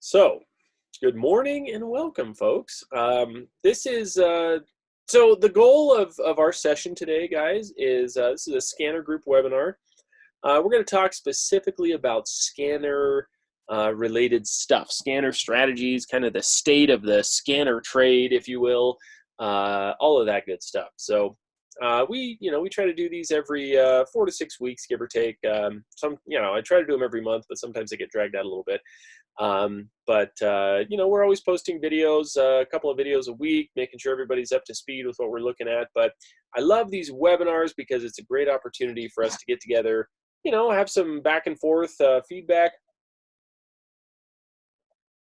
So, good morning and welcome, folks. This is so the goal of our session today, guys, is this is a scanner group webinar. We're going to talk specifically about scanner related stuff, scanner strategies, kind of the state of the scanner trade, if you will, all of that good stuff. So. We try to do these every 4 to 6 weeks, give or take. I try to do them every month, but sometimes they get dragged out a little bit. We're always posting videos, a couple of videos a week, making sure everybody's up to speed with what we're looking at. But I love these webinars because it's a great opportunity for us to get together, have some back and forth feedback,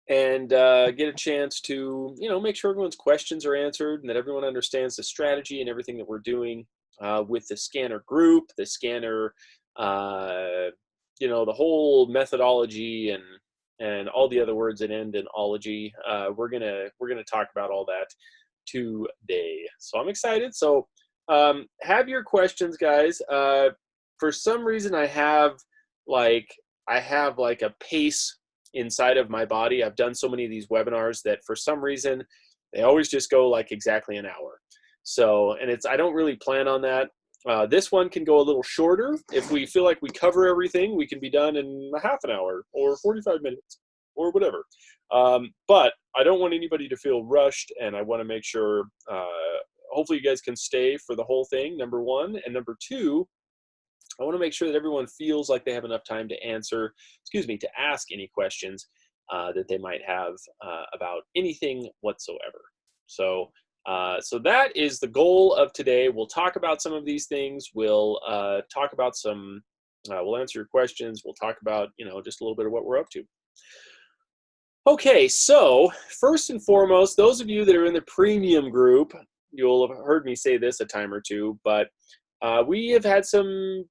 and get a chance to, make sure everyone's questions are answered and that everyone understands the strategy and everything that we're doing with the scanner group, the scanner, the whole methodology and all the other words that end in ology. We're gonna talk about all that today. So I'm excited. So have your questions, guys. For some reason, I have like a pace inside of my body. I've done so many of these webinars that for some reason they always just go like exactly an hour. So, and I don't really plan on that. This one can go a little shorter. If we feel like we cover everything, we can be done in a half an hour or 45 minutes or whatever. But I don't want anybody to feel rushed, and I want to make sure, hopefully you guys can stay for the whole thing, number one. And number two, I want to make sure that everyone feels like they have enough time to to ask any questions that they might have about anything whatsoever. So that is the goal of today. We'll talk about some of these things. We'll talk about we'll answer your questions. We'll talk about, just a little bit of what we're up to. Okay, so first and foremost, those of you that are in the premium group, you'll have heard me say this a time or two, but we have had some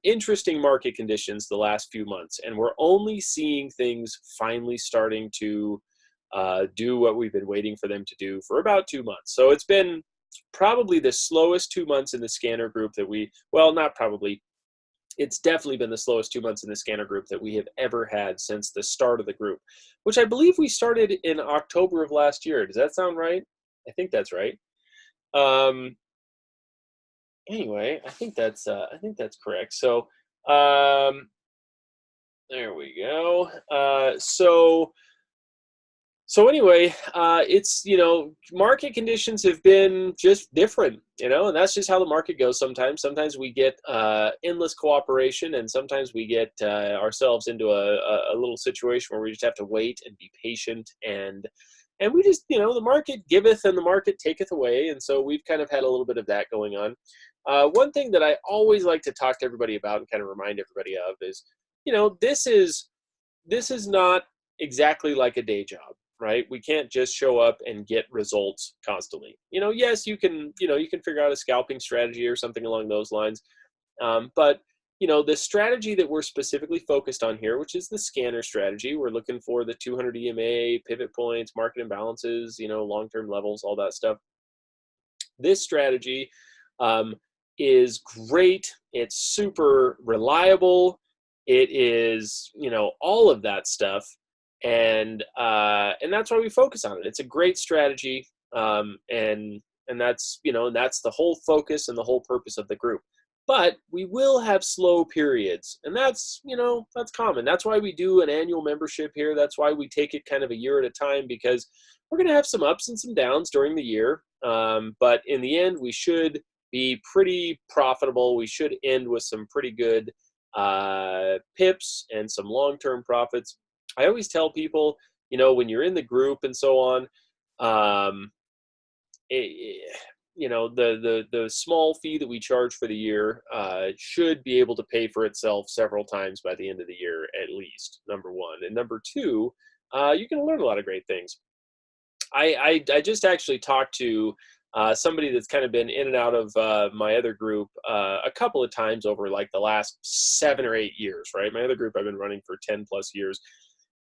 interesting market conditions the last few months, and we're only seeing things finally starting to do what we've been waiting for them to do for about 2 months. So it's been probably the slowest 2 months in the scanner group not probably, it's definitely been the slowest 2 months in the scanner group that we have ever had since the start of the group, which I believe we started in October of last year. Does that sound right? I think that's right. Anyway, I think that's correct. So there we go. So anyway, it's, market conditions have been just different, and that's just how the market goes sometimes. Sometimes we get endless cooperation, and sometimes we get ourselves into a little situation where we just have to wait and be patient, and we just, the market giveth and the market taketh away, and so we've kind of had a little bit of that going on. One thing that I always like to talk to everybody about and kind of remind everybody of is, this is not exactly like a day job, right? We can't just show up and get results constantly. Yes, you can figure out a scalping strategy or something along those lines. But the strategy that we're specifically focused on here, which is the scanner strategy, we're looking for the 200 EMA, pivot points, market imbalances, long-term levels, all that stuff. This strategy is great. It's super reliable. It is, all of that stuff. And that's why we focus on it. It's a great strategy. And that's, that's the whole focus and the whole purpose of the group. But we will have slow periods, and that's, that's common. That's why we do an annual membership here. That's why we take it kind of a year at a time, because we're going to have some ups and some downs during the year. But in the end, we should be pretty profitable. We should end with some pretty good pips and some long-term profits. I always tell people, when you're in the group and so on, the small fee that we charge for the year should be able to pay for itself several times by the end of the year, at least, number one. And number two, you can learn a lot of great things. I just actually talked to somebody that's kind of been in and out of my other group a couple of times over like the last 7 or 8 years, right? My other group I've been running for 10 plus years.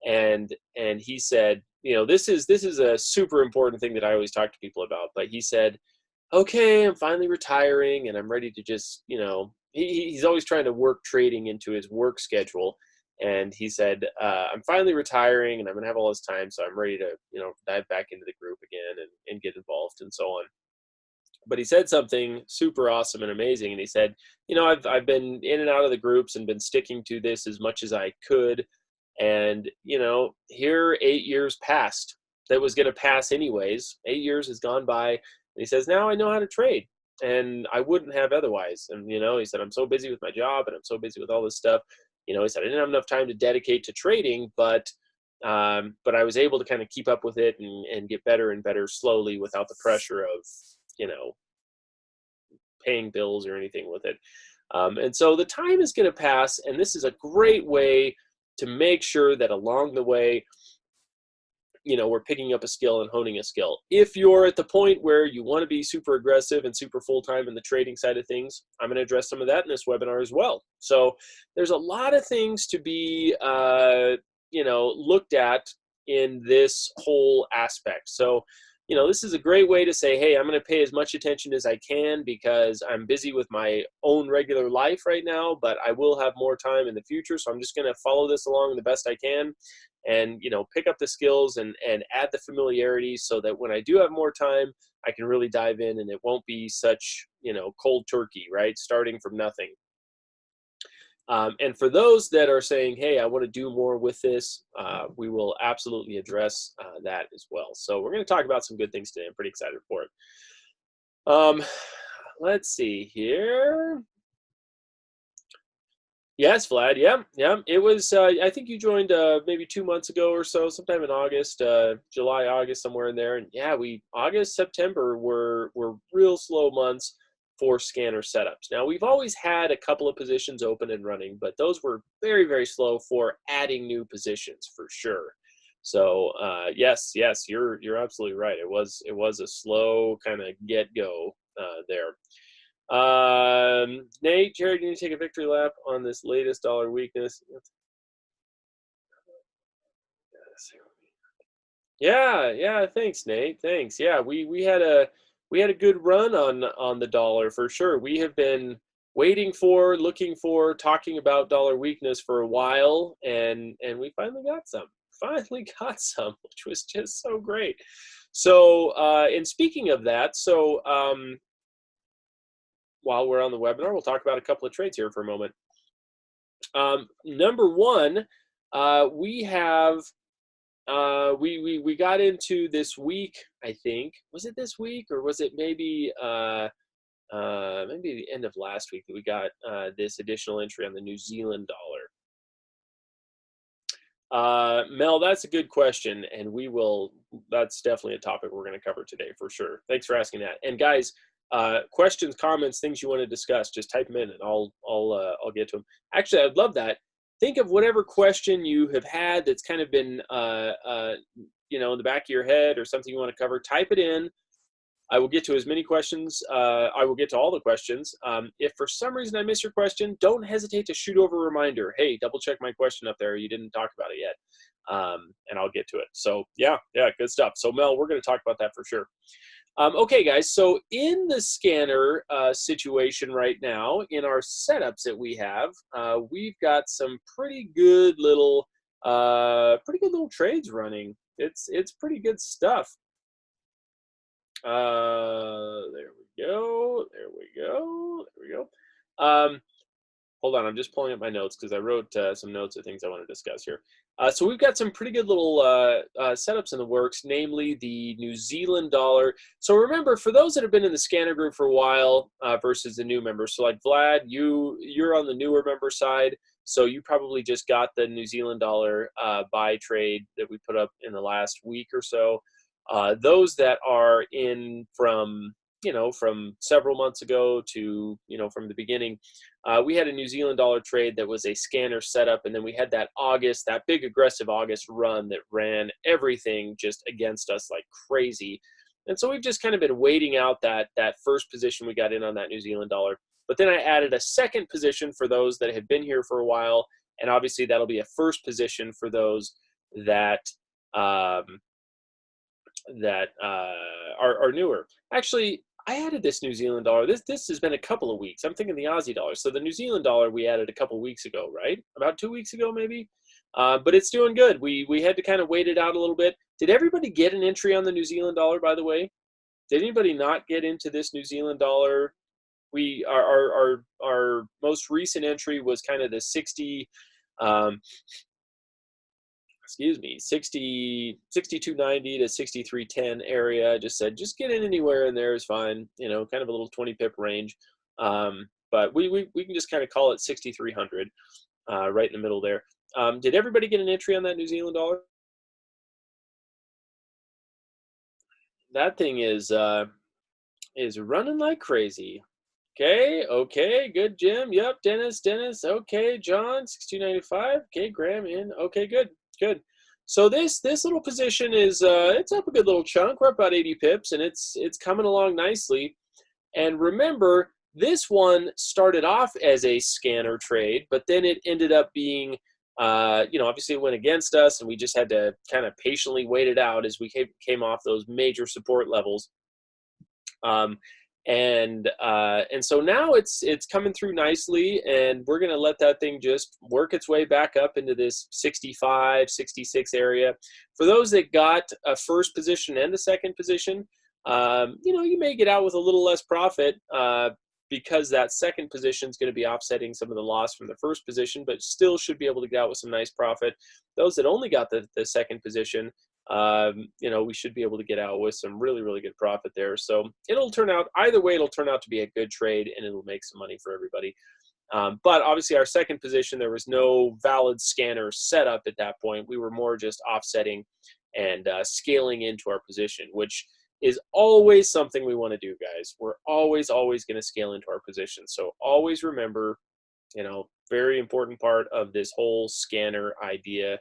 And he said, this is a super important thing that I always talk to people about. But he said, okay, I'm finally retiring and I'm ready to just, he's always trying to work trading into his work schedule. And he said, I'm finally retiring and I'm gonna have all this time, so I'm ready to, dive back into the group again and get involved and so on. But he said something super awesome and amazing. And he said, I've been in and out of the groups and been sticking to this as much as I could. And, here 8 years passed. That was going to pass anyways. 8 years has gone by. And he says, now I know how to trade. And I wouldn't have otherwise. And, he said, I'm so busy with my job and I'm so busy with all this stuff. He said, I didn't have enough time to dedicate to trading, but I was able to kind of keep up with it and get better and better slowly without the pressure of, paying bills or anything with it. And so the time is going to pass, and this is a great way to make sure that along the way, we're picking up a skill and honing a skill. If you're at the point where you want to be super aggressive and super full-time in the trading side of things, I'm going to address some of that in this webinar as well. So there's a lot of things to be, looked at in this whole aspect. So, this is a great way to say, hey, I'm going to pay as much attention as I can because I'm busy with my own regular life right now, but I will have more time in the future. So I'm just going to follow this along the best I can and, pick up the skills and add the familiarity so that when I do have more time, I can really dive in and it won't be such, cold turkey, right? Starting from nothing. And for those that are saying, hey, I want to do more with this, we will absolutely address that as well. So we're going to talk about some good things today. I'm pretty excited for it. Let's see here. Yes, Vlad. Yeah. It was, I think you joined maybe 2 months ago or so, sometime in August, July, August, somewhere in there. And yeah, August, September were real slow months for scanner setups. Now, we've always had a couple of positions open and running, but those were very, very slow for adding new positions for sure. So yes, you're absolutely right. It was a slow kind of get go there. Nate, Jared, you need to take a victory lap on this latest dollar weakness. Yeah. Thanks, Nate. Thanks. Yeah, we had a good run on the dollar for sure. We have been looking for, talking about dollar weakness for a while, and we finally got some. Which was just so great. So, and speaking of that, so while we're on the webinar, we'll talk about a couple of trades here for a moment. Number one, we have. We got into this week, I think. Was it this week or was it maybe the end of last week that we got this additional entry on the New Zealand dollar? Mel, that's a good question, and that's definitely a topic we're going to cover today for sure. Thanks for asking that. And guys, questions, comments, things you want to discuss, just type them in and I'll get to them. Actually, I'd love that. Think of whatever question you have had that's kind of been, in the back of your head or something you want to cover. Type it in. I will get to as many questions. I will get to all the questions. If for some reason I miss your question, don't hesitate to shoot over a reminder. Hey, double check my question up there. You didn't talk about it yet. And I'll get to it. So yeah, good stuff. So Mel, we're going to talk about that for sure. Okay, guys, so in the scanner situation right now, in our setups that we have, we've got some pretty good little trades running. It's pretty good stuff. There we go. Hold on, I'm just pulling up my notes because I wrote some notes of things I want to discuss here. So we've got some pretty good little setups in the works, namely the New Zealand dollar. So remember, for those that have been in the scanner group for a while versus the new members, so like Vlad, you're on the newer member side, so you probably just got the New Zealand dollar buy trade that we put up in the last week or so. Those that are in from several months ago to, from the beginning, we had a New Zealand dollar trade that was a scanner setup. And then we had that big aggressive August run that ran everything just against us like crazy. And so we've just kind of been waiting out that first position we got in on that New Zealand dollar. But then I added a second position for those that have been here for a while. And obviously that'll be a first position for those that are newer. Actually, I added this New Zealand dollar. This has been a couple of weeks. I'm thinking the Aussie dollar. So the New Zealand dollar we added a couple of weeks ago, right? About 2 weeks ago, maybe. But it's doing good. We had to kind of wait it out a little bit. Did everybody get an entry on the New Zealand dollar, by the way? Did anybody not get into this New Zealand dollar? Our most recent entry was kind of the 60. Um, excuse me, 62.90 to 63.10 area. I just said, just get in anywhere in there is fine, kind of a little 20 pip range. But we can just kind of call it 6,300 right in the middle there. Did everybody get an entry on that New Zealand dollar? That thing is running like crazy. Okay, good, Jim. Yep, Dennis. Okay, John, 62.95. Okay, Graham in. Okay, good. So this little position is it's up a good little chunk. We're up about 80 pips, and it's coming along nicely. And remember, this one started off as a scanner trade, but then it ended up being, obviously it went against us, and we just had to kind of patiently wait it out as we came off those major support levels. And so now it's coming through nicely, and we're going to let that thing just work its way back up into this 65, 66 area. For those that got a first position and a second position, you may get out with a little less profit because that second position is going to be offsetting some of the loss from the first position, but still should be able to get out with some nice profit. Those that only got the second position, we should be able to get out with some really, really good profit there. So it'll turn out, either way, it'll turn out to be a good trade, and it'll make some money for everybody. But obviously our second position, there was no valid scanner set up at that point. We were more just offsetting and scaling into our position, which is always something we want to do, guys. We're always going to scale into our position. So always remember, very important part of this whole scanner idea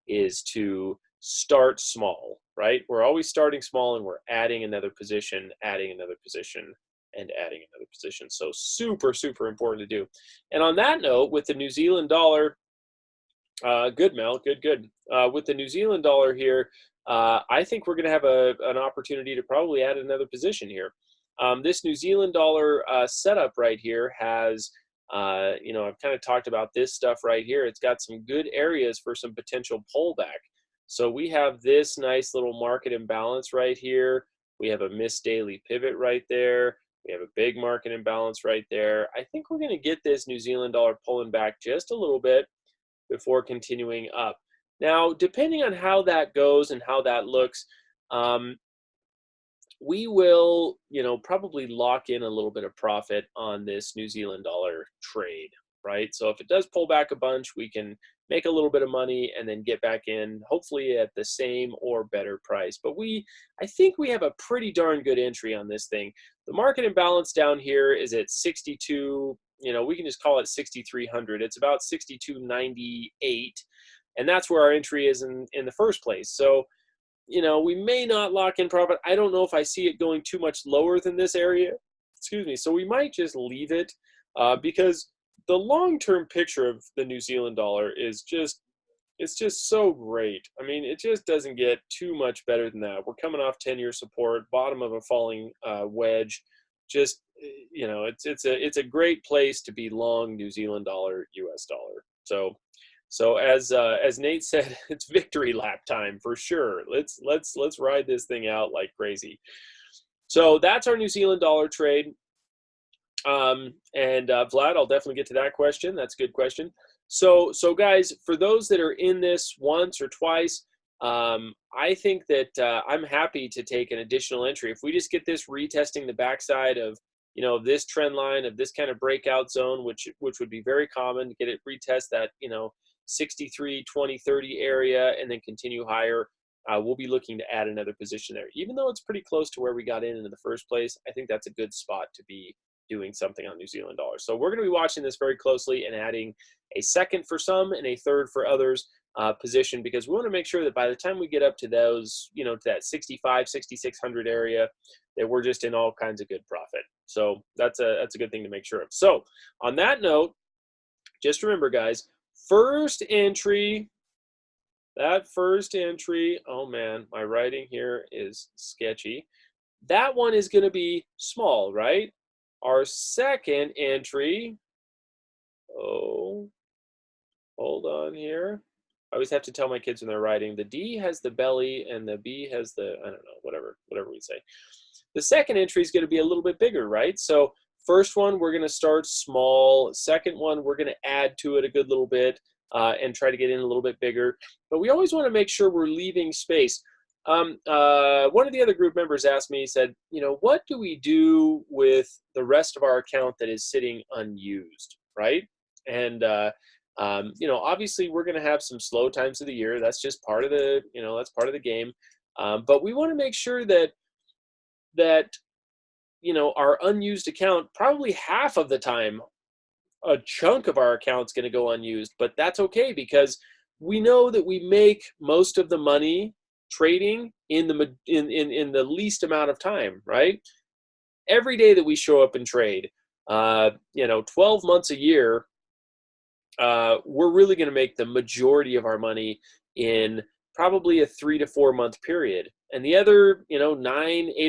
is to start small, right? We're always starting small, and we're adding another position, and adding another position. So super, super important to do. And on that note, with the New Zealand dollar, good, Mel, good. With the New Zealand dollar here, I think we're going to have an opportunity to probably add another position here. This New Zealand dollar setup right here has, I've kind of talked about this stuff right here. It's got some good areas for some potential pullback. So we have this nice little market imbalance right here. We have a missed daily pivot right there. We have a big market imbalance right there. I think we're going to get this New Zealand dollar pulling back just a little bit before continuing up. Now, depending on how that goes and how that looks, we will, probably lock in a little bit of profit on this New Zealand dollar trade, right? So if it does pull back a bunch, we can make a little bit of money and then get back in, hopefully at the same or better price. But I think we have a pretty darn good entry on this thing. The market imbalance down here is at 62, we can just call it 6,300. It's about 62.98. And that's where our entry is in the first place. So, we may not lock in profit. I don't know if I see it going too much lower than this area. Excuse me. So we might just leave it because the long-term picture of the New Zealand dollar is it's just so great. I mean, it just doesn't get too much better than that. We're coming off 10-year support, bottom of a falling wedge. Just, it's a great place to be long New Zealand dollar, US dollar. So as Nate said, it's victory lap time for sure. Let's ride this thing out like crazy. So that's our New Zealand dollar trade. And Vlad, I'll definitely get to that question. That's a good question. So guys, for those that are in this once or twice, I think that I'm happy to take an additional entry. If we just get this retesting the backside of, this trend line, of this kind of breakout zone, which would be very common, to get it retest that, 63, 20, 30 area and then continue higher, we'll be looking to add another position there. Even though it's pretty close to where we got in the first place, I think that's a good spot to be doing something on New Zealand dollar. So we're going to be watching this very closely and adding a second for some and a third for others position, because we want to make sure that by the time we get up to those, to that 65, 6,600 area, that we're just in all kinds of good profit. So that's a good thing to make sure of. So on that note, just remember, guys, first entry, oh man, my writing here is sketchy. that one is going to be small, right? Our second entry, oh, hold on here. I always have to tell my kids when they're writing, the D has the belly and the B has the, I don't know, whatever we say. The second entry is going to be a little bit bigger, right? So first one, we're going to start small. Second one, we're going to add to it a good little bit and try to get in a little bit bigger. But we always want to make sure we're leaving space. One of the other group members asked me, he said, what do we do with the rest of our account that is sitting unused, right? And, obviously we're going to have some slow times of the year. That's just part of the, that's part of the game. But we want to make sure that our unused account, probably half of the time, a chunk of our account's going to go unused, but that's okay because we know that we make most of the money trading in the least amount of time, right? Every day that we show up and trade, 12 months a year, we're really going to make the majority of our money in probably a 3 to 4 month period. And the other, 8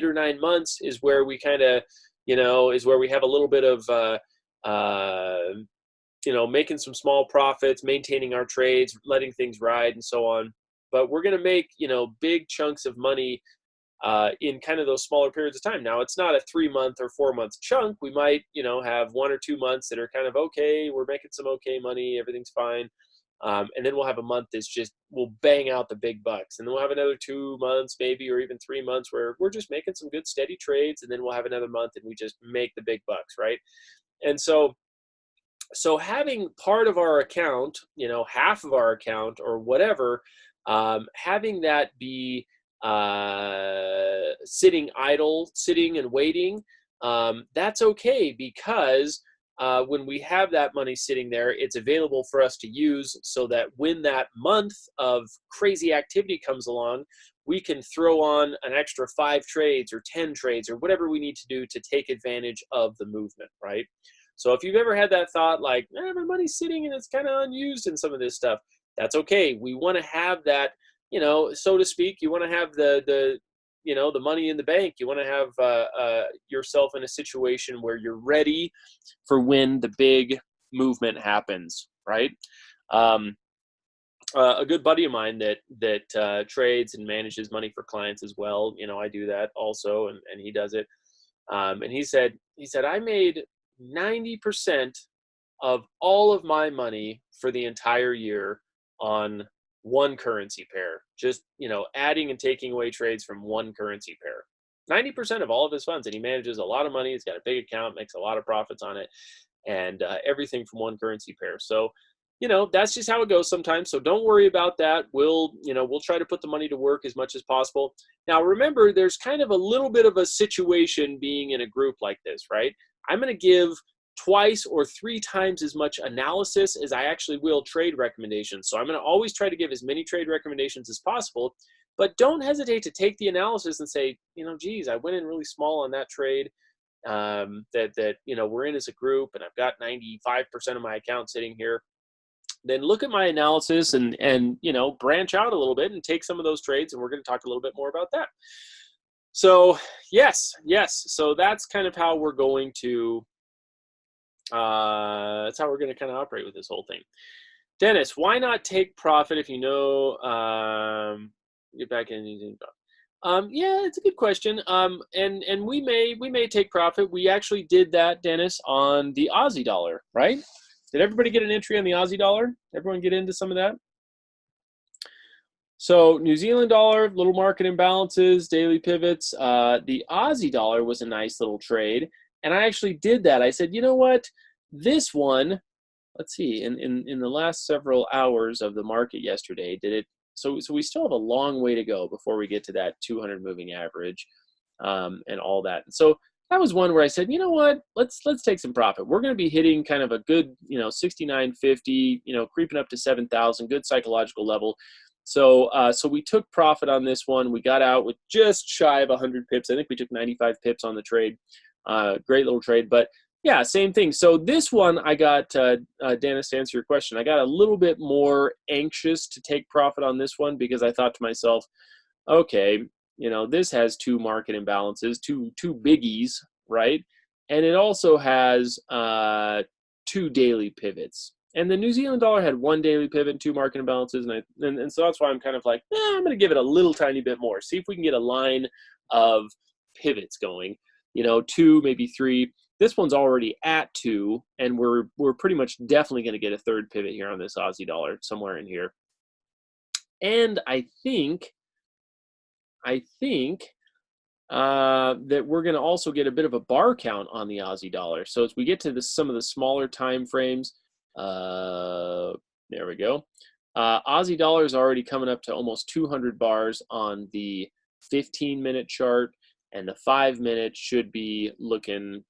or 9 months is where we kind of, is where we have a little bit of, making some small profits, maintaining our trades, letting things ride and so on. But we're going to make, big chunks of money in kind of those smaller periods of time. Now, it's not a 3 month or 4 month chunk. We might, have 1 or 2 months that are kind of okay. We're making some okay money. Everything's fine. And then we'll have a month that's just, we'll bang out the big bucks. And then we'll have another 2 months maybe, or even 3 months where we're just making some good steady trades. And then we'll have another month and we just make the big bucks, right? And so having part of our account, half of our account or whatever, having that be sitting idle, sitting and waiting, that's okay because when we have that money sitting there, it's available for us to use so that when that month of crazy activity comes along, we can throw on an extra 5 trades or 10 trades or whatever we need to do to take advantage of the movement, right? So if you've ever had that thought like, my money's sitting and it's kind of unused in some of this stuff, that's okay. We want to have that, so to speak, you want to have the money in the bank. You want to have yourself in a situation where you're ready for when the big movement happens, right? A good buddy of mine that trades and manages money for clients as well. I do that also, and he does it. And he said, I made 90% of all of my money for the entire year on one currency pair, just, adding and taking away trades from one currency pair. 90% of all of his funds, and he manages a lot of money. He's got a big account, makes a lot of profits on it, and everything from one currency pair. So, that's just how it goes sometimes. So don't worry about that. We'll try to put the money to work as much as possible. Now, remember, there's kind of a little bit of a situation being in a group like this, right? I'm going to give twice or 3 times as much analysis as I actually will trade recommendations. So I'm going to always try to give as many trade recommendations as possible, but don't hesitate to take the analysis and say, geez, I went in really small on that trade that we're in as a group, and I've got 95% of my account sitting here. Then look at my analysis and branch out a little bit and take some of those trades, and we're going to talk a little bit more about that. So yes. So that's kind of how we're going to kind of operate with this whole thing. Dennis, why not take profit if get back in? Yeah, it's a good question. And we may take profit. We actually did that, Dennis, on the Aussie dollar, right? Did everybody get an entry on the Aussie dollar? Everyone get into some of that? So New Zealand dollar, little market imbalances, daily pivots. The Aussie dollar was a nice little trade. And I actually did that. I said, you know what? This one, let's see, in the last several hours of the market yesterday, so we still have a long way to go before we get to that 200 moving average and all that. And so that was one where I said, you know what? Let's take some profit. We're going to be hitting kind of a good, 69.50, creeping up to 7,000, good psychological level. So we took profit on this one. We got out with just shy of 100 pips. I think we took 95 pips on the trade. Great little trade, but yeah, same thing. So this one, I got, Dennis, to answer your question, I got a little bit more anxious to take profit on this one because I thought to myself, okay, you know, this has two market imbalances, two biggies, right? And it also has two daily pivots. And the New Zealand dollar had one daily pivot and two market imbalances, and so that's why I'm kind of like, I'm going to give it a little tiny bit more. See if we can get a line of pivots going. You know, two, maybe three. This one's already at two, and we're pretty much definitely going to get a third pivot here on this Aussie dollar somewhere in here. And I think that we're going to also get a bit of a bar count on the Aussie dollar. So as we get to some of the smaller time frames, there we go. Aussie dollar is already coming up to almost 200 bars on the 15-minute chart, and the 5-minute should be looking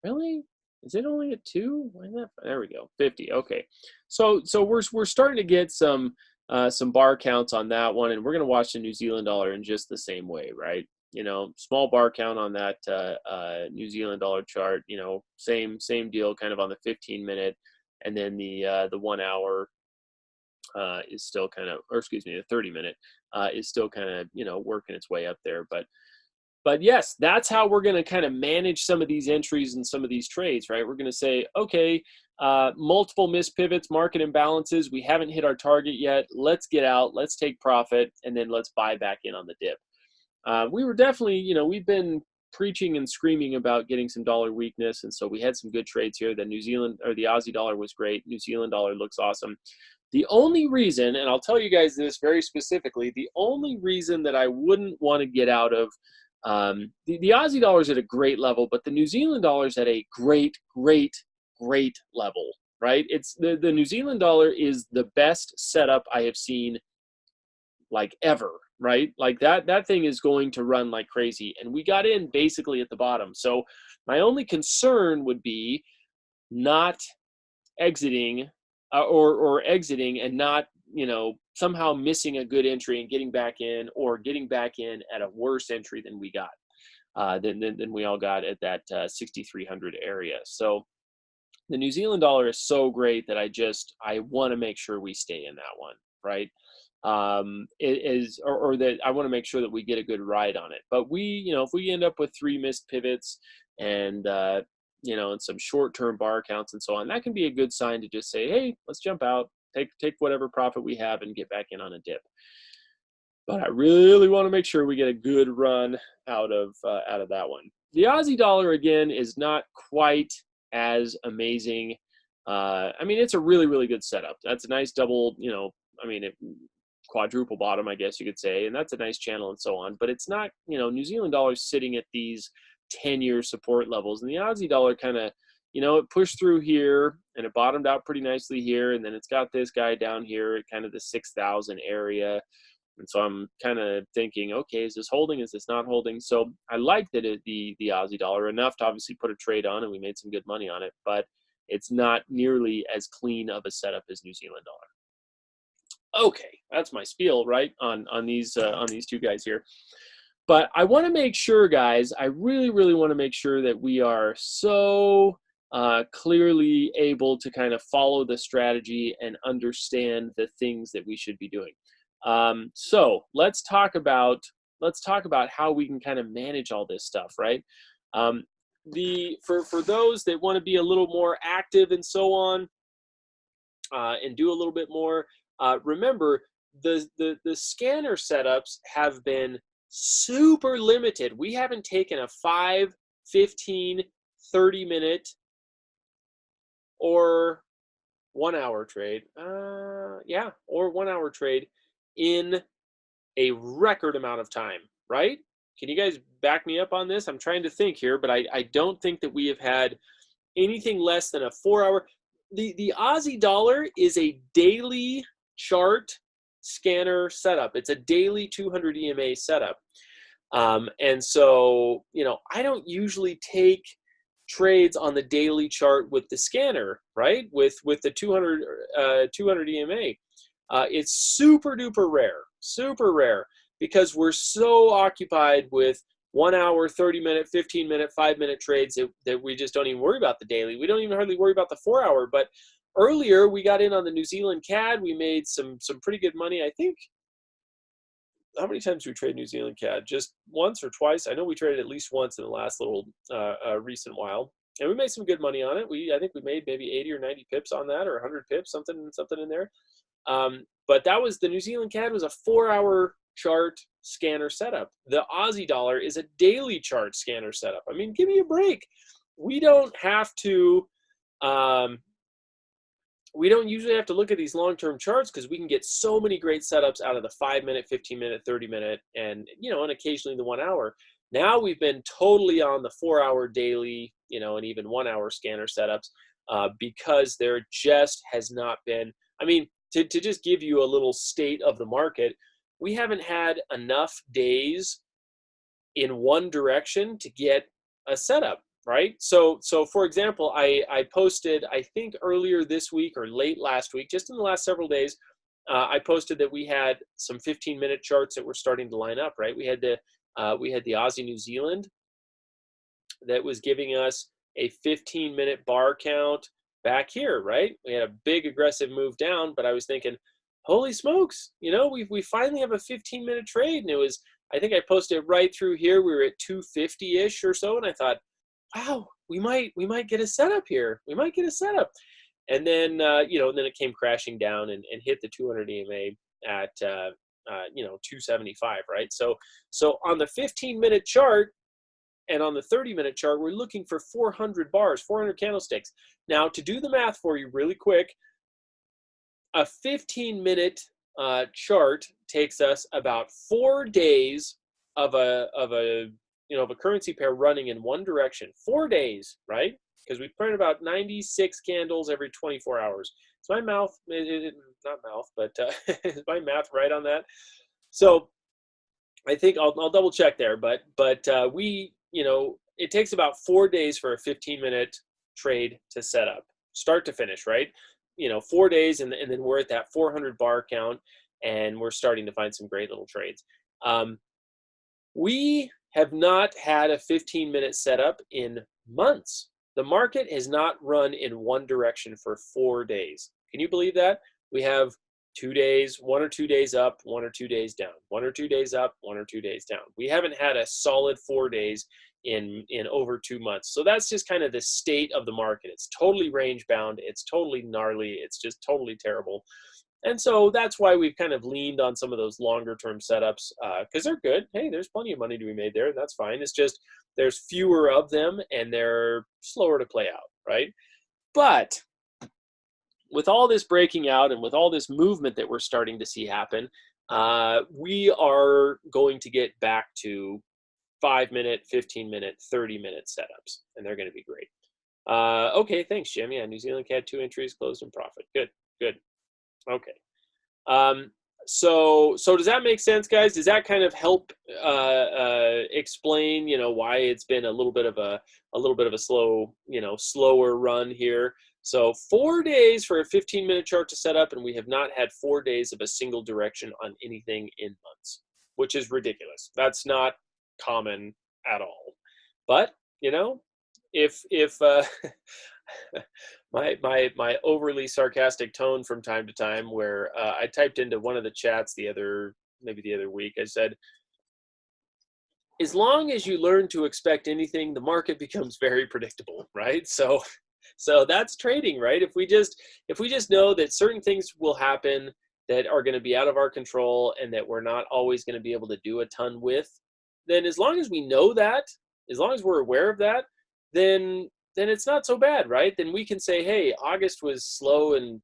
really. Is it only at 2? Why not? There we go, 50. Okay, so we're starting to get some bar counts on that one, and we're going to watch the New Zealand dollar in just the same way, right? You know, small bar count on that New Zealand dollar chart. You know, same deal, kind of on the 15-minute, and then the 1 hour is still kind of, or excuse me, the 30-minute is still kind of, you know, working its way up there. But yes, that's how we're going to kind of manage some of these entries and some of these trades, right? We're going to say, okay, multiple missed pivots, market imbalances. We haven't hit our target yet. Let's get out. Let's take profit, and then let's buy back in on the dip. We were definitely, you know, we've been preaching and screaming about getting some dollar weakness, and so we had some good trades here. The New Zealand, or the Aussie dollar, was great. New Zealand dollar looks awesome. The only reason, and I'll tell you guys this very specifically, the only reason that I wouldn't want to get out of the Aussie dollar is at a great level, but the New Zealand dollar is at a great level, right? It's the New Zealand dollar is the best setup I have seen like ever, right? Like that thing is going to run like crazy, and we got in basically at the bottom. So my only concern would be not exiting or exiting and not, you know, somehow missing a good entry and getting back in, or getting back in at a worse entry than we got, than we all got at that 6,300 area. So the New Zealand dollar is so great that I want to make sure we stay in that one, right? It is, or that I want to make sure that we get a good ride on it. But we, you know, if we end up with 3 missed pivots and you know, and some short-term bar counts and so on, that can be a good sign to just say, hey, let's jump out, take whatever profit we have and get back in on a dip. But I really want to make sure we get a good run out of that one. The Aussie dollar, again, is not quite as amazing. I mean, it's a really good setup. That's a nice double, you know, I mean, quadruple bottom, I guess you could say, and that's a nice channel and so on. But it's not, you know, New Zealand dollar sitting at these 10-year support levels, and the Aussie dollar kind of, you know, it pushed through here and it bottomed out pretty nicely here, and then it's got this guy down here at kind of the 6,000 area. And so I'm kind of thinking, okay, is this holding? Is this not holding? So I like that the Aussie dollar enough to obviously put a trade on, and we made some good money on it, but it's not nearly as clean of a setup as New Zealand dollar. Okay, that's my spiel, right, on these two guys here. But I want to make sure, guys, I really want to make sure that we are so clearly able to kind of follow the strategy and understand the things that we should be doing. So let's talk about how we can kind of manage all this stuff, right? For those that want to be a little more active and so on, and do a little bit more, remember the scanner setups have been super limited. We haven't taken a 5, 15, 30-minute or 1 hour trade. Yeah, or 1 hour trade in a record amount of time, right? Can you guys back me up on this? I'm trying to think here, but I don't think that we have had anything less than a 4 hour. The Aussie dollar is a daily chart scanner setup. It's a daily 200 EMA setup. And so, you know, I don't usually take trades on the daily chart with the scanner, right? With the 200 EMA. It's super duper rare because we're so occupied with 1 hour, 30-minute, 15-minute, 5-minute trades that we just don't even worry about the daily. We don't even hardly worry about the 4 hour. But earlier we got in on the New Zealand CAD. We made some pretty good money. I think how many times do we trade New Zealand CAD? Just once or twice? I know we traded at least once in the last little recent while, and we made some good money on it. I think we made maybe 80 or 90 pips on that, or 100 pips, something in there. But that was the New Zealand CAD was a 4-hour chart scanner setup. The Aussie dollar is a daily chart scanner setup. I mean, give me a break. We don't have to. We don't usually have to look at these long-term charts because we can get so many great setups out of the 5-minute, 15-minute, 30-minute, and and occasionally the 1 hour. Now we've been totally on the 4-hour daily, and even 1-hour scanner setups because there just has not been. I mean, to just give you a little state of the market, we haven't had enough days in one direction to get a setup. Right. So for example, I posted, I think earlier this week or late last week, just in the last several days, I posted that we had some 15-minute charts that were starting to line up. Right. We had the Aussie New Zealand that was giving us a 15-minute bar count back here. Right. We had a big aggressive move down, but I was thinking, holy smokes, we finally have a 15-minute trade. And it was, I think I posted right through here. We were at 250-ish or so. And I thought, wow, we might get a setup here. We might get a setup. And then, then it came crashing down and hit the 200 EMA at, 275, right? So on the 15-minute chart and on the 30-minute chart, we're looking for 400 bars, 400 candlesticks. Now, to do the math for you really quick, a 15-minute chart takes us about 4 days of a currency pair running in one direction. 4 days, right? Because we print about 96 candles every 24 hours. Is my mouth, not mouth, but is my math right on that? So I think I'll double check there, but it takes about 4 days for a 15-minute trade to set up, start to finish, right? 4 days, and then we're at that 400 bar count, and we're starting to find some great little trades. We have not had a 15-minute setup in months. The market has not run in one direction for 4 days. Can you believe that? We have 2 days, 1 or 2 days up, 1 or 2 days down, 1 or 2 days up, 1 or 2 days down. We haven't had a solid 4 days in over 2 months. So that's just kind of the state of the market. It's totally range bound. It's totally gnarly. It's just totally terrible. And so that's why we've kind of leaned on some of those longer term setups because they're good. Hey, there's plenty of money to be made there. That's fine. It's just there's fewer of them and they're slower to play out, right? But with all this breaking out and with all this movement that we're starting to see happen, we are going to get back to 5-minute, 15-minute, 30-minute setups, and they're going to be great. Okay, thanks, Jim. Yeah, New Zealand CAD 2 entries closed in profit. Good. Okay. So does that make sense, guys? Does that kind of help explain, why it's been a little bit of a slow, slower run here? So 4 days for a 15-minute chart to set up, and we have not had 4 days of a single direction on anything in months, which is ridiculous. That's not common at all. But if my overly sarcastic tone from time to time, where I typed into one of the chats the other week, I said, as long as you learn to expect anything, the market becomes very predictable, right? So that's trading, right? If we just know that certain things will happen that are going to be out of our control and that we're not always going to be able to do a ton with, then as long as we know that, as long as we're aware of that, then it's not so bad, right? Then we can say, hey, August was slow and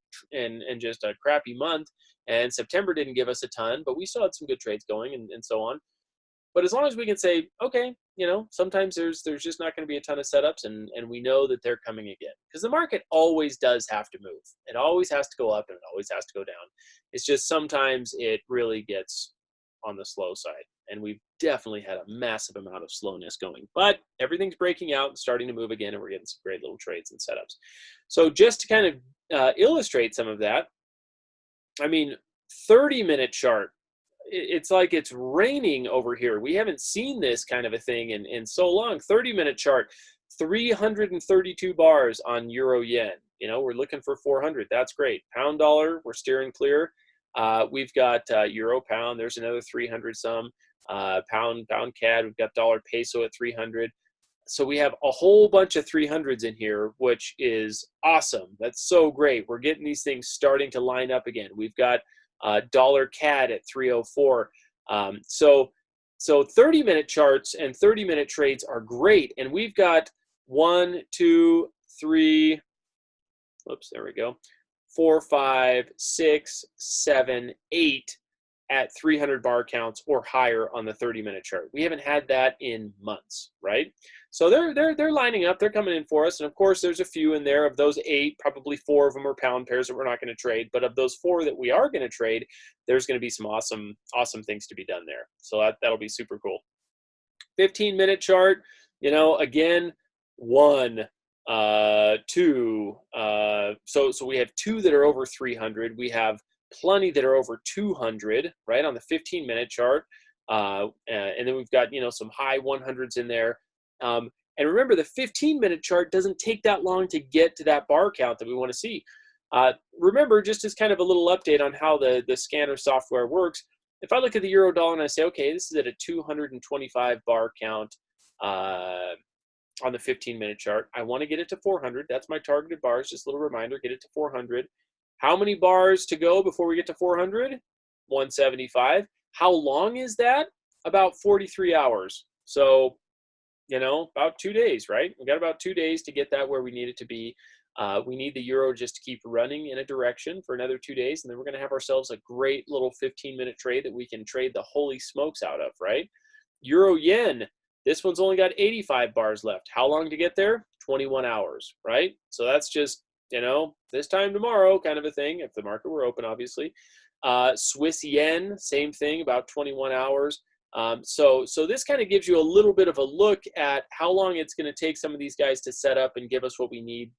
just a crappy month, and September didn't give us a ton, but we still had some good trades going and so on. But as long as we can say, okay, sometimes there's just not going to be a ton of setups, and we know that they're coming again. Because the market always does have to move. It always has to go up and it always has to go down. It's just sometimes it really gets on the slow side. And we've definitely had a massive amount of slowness going. But everything's breaking out and starting to move again, and we're getting some great little trades and setups. So just to kind of illustrate some of that, 30-minute chart, it's like it's raining over here. We haven't seen this kind of a thing in so long. 30-minute chart, 332 bars on euro yen. We're looking for 400. That's great. Pound dollar, we're steering clear. We've got euro pound. There's another 300 some. Pound CAD. We've got dollar peso at 300. So we have a whole bunch of 300s in here, which is awesome. That's so great. We're getting these things starting to line up again. We've got dollar CAD at 304. So 30-minute charts and 30-minute trades are great. And we've got 1, 2, 3, oops, there we go, 4, 5, 6, 7, 8 at 300 bar counts or higher on the 30-minute chart. We haven't had that in months, right? So they're lining up. They're coming in for us. And of course, there's a few in there. Of those 8, probably 4 of them are pound pairs that we're not going to trade. But of those 4 that we are going to trade, there's going to be some awesome things to be done there. So that'll be super cool. 15-minute chart, you know, again, 1, 2. So we have 2 that are over 300. We have plenty that are over 200, right, on the 15-minute chart. And then we've got, you know, some high 100s in there. And remember, the 15-minute chart doesn't take that long to get to that bar count that we want to see. Remember, just as kind of a little update on how the scanner software works, if I look at the euro dollar and I say, okay, this is at a 225 bar count on the 15-minute chart, I want to get it to 400. That's my targeted bars. Just a little reminder, get it to 400. How many bars to go before we get to 400? 175. How long is that? About 43 hours. So, you know, about 2 days, right? We got about 2 days to get that where we need it to be. We need the euro just to keep running in a direction for another 2 days, and then we're going to have ourselves a great little 15-minute trade that we can trade the holy smokes out of, right? Euro yen, this one's only got 85 bars left. How long to get there? 21 hours, right? So that's just, you know, this time tomorrow kind of a thing, if the market were open, obviously. Swiss yen, same thing, about 21 hours. So this kind of gives you a little bit of a look at how long it's going to take some of these guys to set up and give us what we need.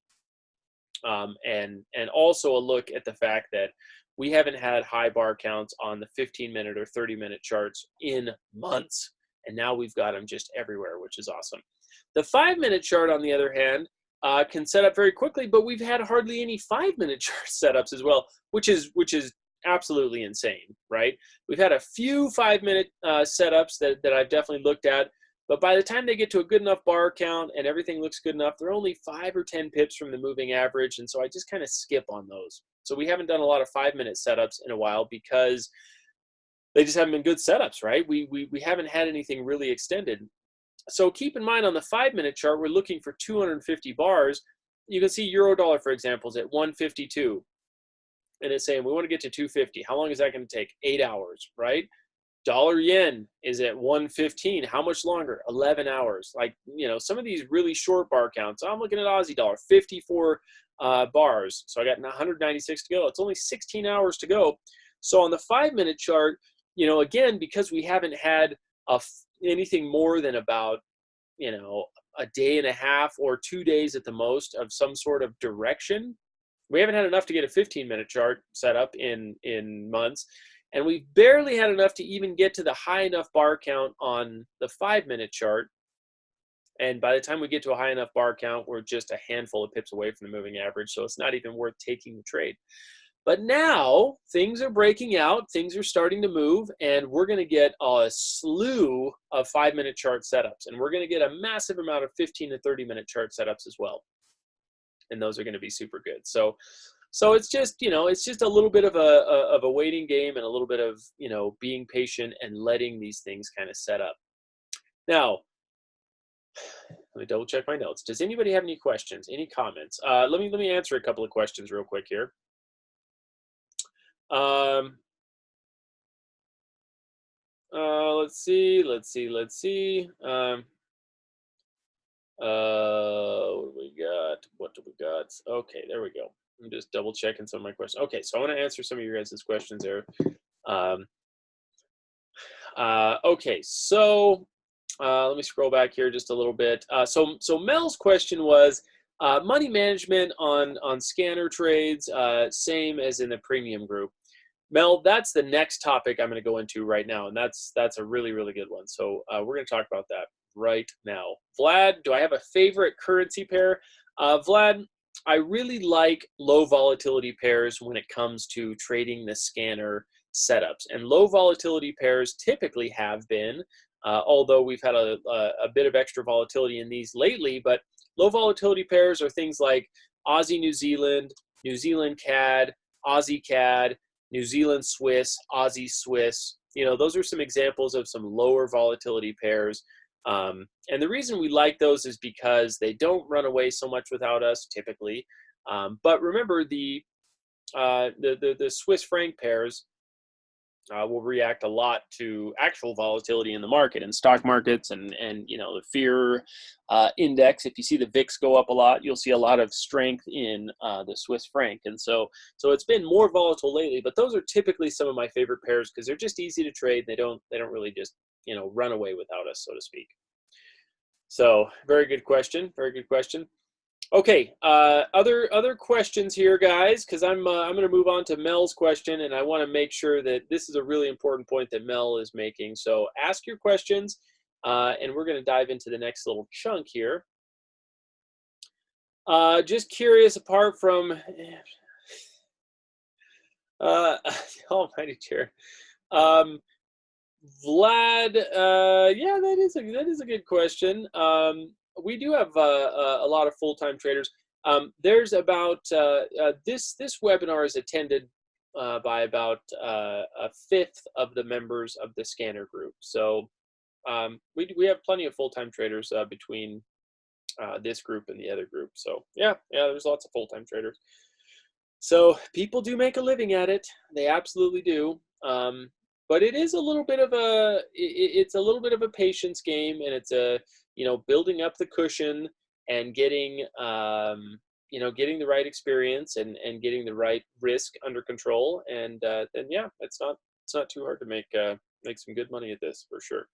And also a look at the fact that we haven't had high bar counts on the 15-minute or 30-minute charts in months. And now we've got them just everywhere, which is awesome. The 5-minute chart, on the other hand, can set up very quickly, but we've had hardly any 5-minute chart setups as well, which is absolutely insane, right? We've had a few 5-minute setups that I've definitely looked at, but by the time they get to a good enough bar count and everything looks good enough, they're only 5 or 10 pips from the moving average, and so I just kind of skip on those. So we haven't done a lot of 5-minute setups in a while because they just haven't been good setups, right? We haven't had anything really extended. So keep in mind, on the 5-minute chart, we're looking for 250 bars. You can see euro dollar, for example, is at 152. And it's saying we want to get to 250. How long is that going to take? 8 hours, right? Dollar yen is at 115. How much longer? 11 hours. Like, you know, some of these really short bar counts. I'm looking at Aussie dollar, 54 bars. So I got 196 to go. It's only 16 hours to go. So on the 5-minute chart, you know, again, because we haven't had anything more than about, you know, a day and a half or 2 days at the most of some sort of direction. We haven't had enough to get a 15-minute chart set up in months, and we've barely had enough to even get to the high enough bar count on the 5-minute chart. And by the time we get to a high enough bar count, we're just a handful of pips away from the moving average, so it's not even worth taking the trade. But now things are breaking out, things are starting to move, and we're going to get a slew of 5-minute chart setups, and we're going to get a massive amount of 15 to 30-minute chart setups as well. And those are going to be super good. So it's just, you know, it's just a little bit of a waiting game and a little bit of, you know, being patient and letting these things kind of set up. Now, let me double check my notes. Does anybody have any questions, any comments? Let me answer a couple of questions real quick here. Let's see. What do we got? Okay, there we go. I'm just double checking some of my questions. Okay, so I want to answer some of your guys' questions there. Okay, so let me scroll back here just a little bit. So Mel's question was money management on scanner trades, same as in the premium group. Mel, that's the next topic I'm going to go into right now, and that's a really, really good one. So we're going to talk about that right now. Vlad, do I have a favorite currency pair? Vlad, I really like low volatility pairs when it comes to trading the scanner setups. And low volatility pairs typically have been, although we've had a bit of extra volatility in these lately, but low volatility pairs are things like Aussie New Zealand, New Zealand CAD, Aussie CAD, New Zealand Swiss, Aussie Swiss. You know, those are some examples of some lower volatility pairs. And the reason we like those is because they don't run away so much without us typically. But remember, the Swiss franc pairs will react a lot to actual volatility in the market and stock markets, and you know, the fear index. If you see the VIX go up a lot, you'll see a lot of strength in the Swiss franc, and so it's been more volatile lately. But those are typically some of my favorite pairs because they're just easy to trade. They don't really just, you know, run away without us, so to speak. So very good question. Very good question. Okay, other questions here, guys, because I'm going to move on to Mel's question, and I want to make sure that this is a really important point that Mel is making. So ask your questions, and we're going to dive into the next little chunk here. Just curious, apart from almighty chair, Vlad, yeah, that is a good question. We do have a lot of full-time traders. There's about this webinar is attended by about a fifth of the members of the scanner group. So we have plenty of full-time traders between this group and the other group. So yeah, there's lots of full-time traders. So people do make a living at it. They absolutely do. But it is a little bit of it's a little bit of a patience game, and it's a, you know, building up the cushion and getting, you know, getting the right experience and getting the right risk under control. And then yeah, it's not too hard to make some good money at this, for sure.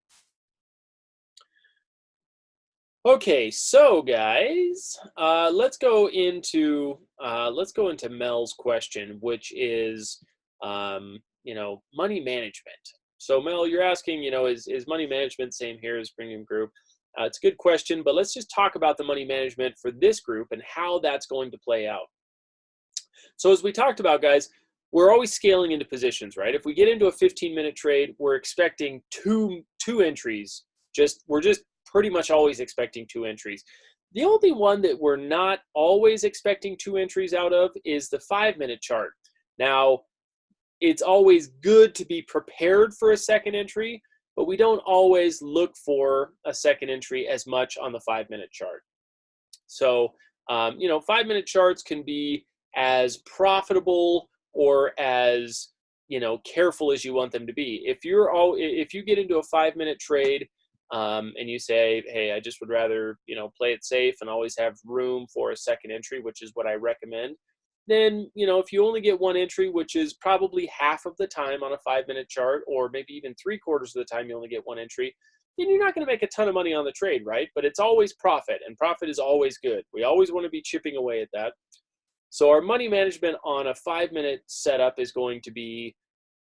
Okay, so guys, let's go into Mel's question, which is, you know, money management. So Mel, you're asking, you know, is money management same here as premium group? It's a good question, but let's just talk about the money management for this group and how that's going to play out. So as we talked about, guys, we're always scaling into positions, right? If we get into a 15-minute trade, we're expecting two entries. We're just pretty much always expecting 2 entries. The only one that we're not always expecting 2 entries out of is the 5-minute chart. Now, it's always good to be prepared for a second entry, but we don't always look for a second entry as much on the 5-minute chart. So, you know, 5-minute charts can be as profitable or as, you know, careful as you want them to be. If you get into a 5-minute trade and you say, hey, I just would rather, you know, play it safe and always have room for a second entry, which is what I recommend, then, you know, if you only get 1 entry, which is probably half of the time on a 5-minute chart, or maybe even 3/4 of the time you only get 1 entry, then you're not going to make a ton of money on the trade, right? But it's always profit, and profit is always good. We always want to be chipping away at that. So our money management on a 5-minute setup is going to be,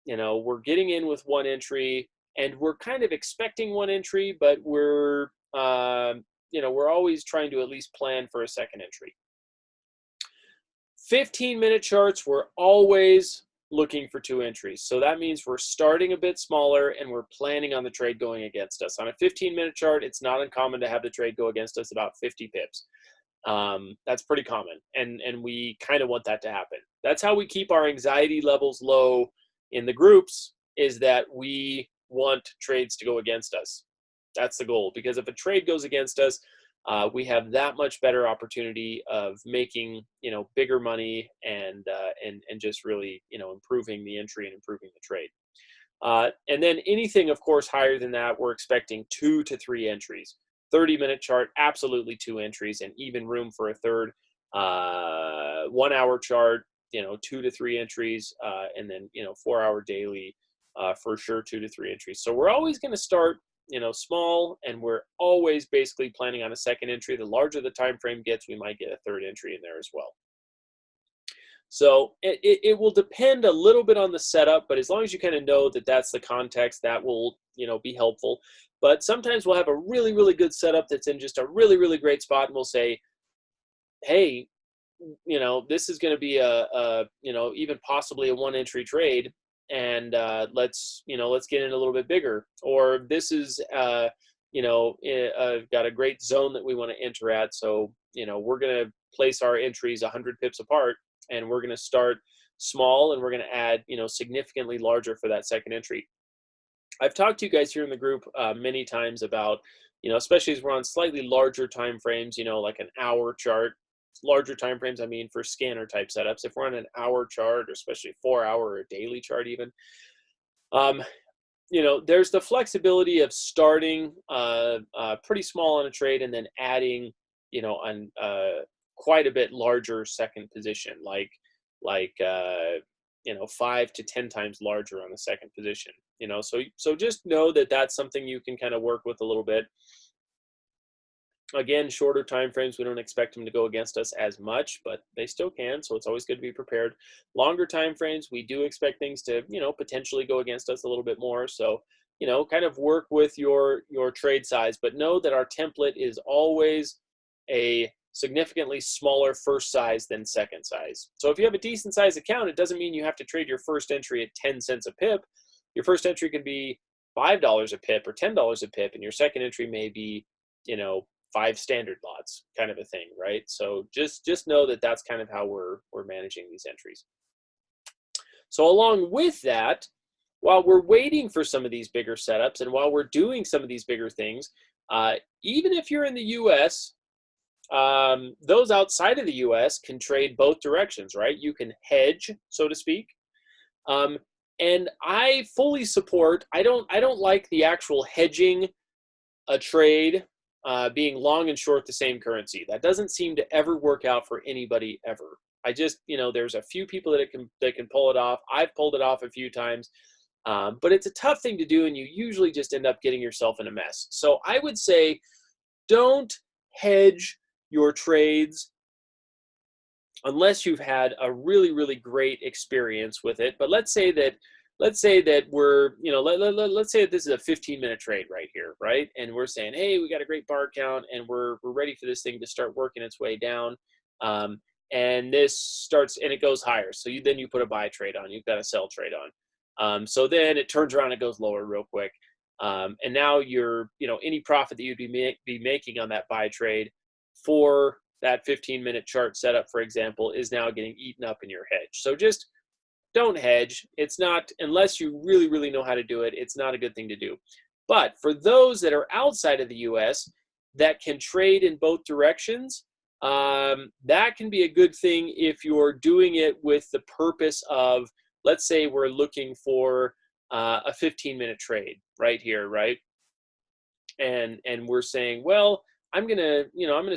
you know, we're getting in with 1 entry, and we're kind of expecting 1 entry, but we're, you know, we're always trying to at least plan for a second entry. 15-minute charts, we're always looking for 2 entries. So that means we're starting a bit smaller and we're planning on the trade going against us. On a 15-minute chart, it's not uncommon to have the trade go against us about 50 pips. That's pretty common, and we kind of want that to happen. That's how we keep our anxiety levels low in the groups, is that we want trades to go against us. That's the goal, because if a trade goes against us, we have that much better opportunity of making, you know, bigger money and just really, you know, improving the entry and improving the trade. And then anything, of course, higher than that, we're expecting 2 to 3 entries. 30-minute chart, absolutely 2 entries, and even room for a third. 1-hour chart, you know, 2 to 3 entries, and then, you know, 4-hour daily, for sure 2 to 3 entries. So we're always going to start, you know, small, and we're always basically planning on a second entry. The larger the time frame gets, we might get a third entry in there as well. So it will depend a little bit on the setup, but as long as you kind of know that that's the context, that will, you know, be helpful. But sometimes we'll have a really, really good setup that's in just a really, really great spot, and we'll say, hey, this is going to be a even possibly a one entry trade, and let's get in a little bit bigger. Or this is got a great zone that we want to enter at, so we're going to place our entries 100 pips apart, and we're going to start small, and we're going to add significantly larger for that second entry. I've talked to you guys here in the group many times about, especially as we're on slightly larger time frames, like an hour chart. Larger time frames, I mean, for scanner type setups. If we're on an hour chart, or especially 4-hour or a daily chart even, there's the flexibility of starting pretty small on a trade and then adding, on quite a bit larger second position, like 5 to 10 times larger on the second position. So just know that that's something you can kind of work with a little bit. Again, shorter time frames, we don't expect them to go against us as much, but they still can, so it's always good to be prepared. Longer time frames, we do expect things to potentially go against us a little bit more. So kind of work with your trade size, but know that our template is always a significantly smaller first size than second size. So if you have a decent size account, it doesn't mean you have to trade your first entry at 10 cents a pip. Your first entry can be $5 a pip or $10 a pip, and your second entry may be 5 standard lots, kind of a thing, right? So just know that that's kind of how we're managing these entries. So along with that, while we're waiting for some of these bigger setups, and while we're doing some of these bigger things, even if you're in the US, those outside of the US can trade both directions, right? You can hedge, so to speak. And I fully support, I don't like the actual hedging a trade, being long and short the same currency. That doesn't seem to ever work out for anybody ever. I just, there's a few people that can pull it off. I've pulled it off a few times, but it's a tough thing to do, and you usually just end up getting yourself in a mess. So I would say, don't hedge your trades unless you've had a really, really great experience with it. But let's say that we're, let's say that this is a 15-minute trade right here, right? And we're saying, hey, we got a great bar count, and we're ready for this thing to start working its way down. And this starts, and it goes higher. So then you put a buy trade on, you've got a sell trade on. So then it turns around, it goes lower real quick. And now you're, any profit that you'd be making on that buy trade for that 15-minute chart setup, for example, is now getting eaten up in your hedge. So just don't hedge. It's not, unless you really, really know how to do it, it's not a good thing to do. But for those that are outside of the US that can trade in both directions, that can be a good thing if you're doing it with the purpose of, let's say we're looking for a 15-minute trade right here, right? And we're saying, well, I'm gonna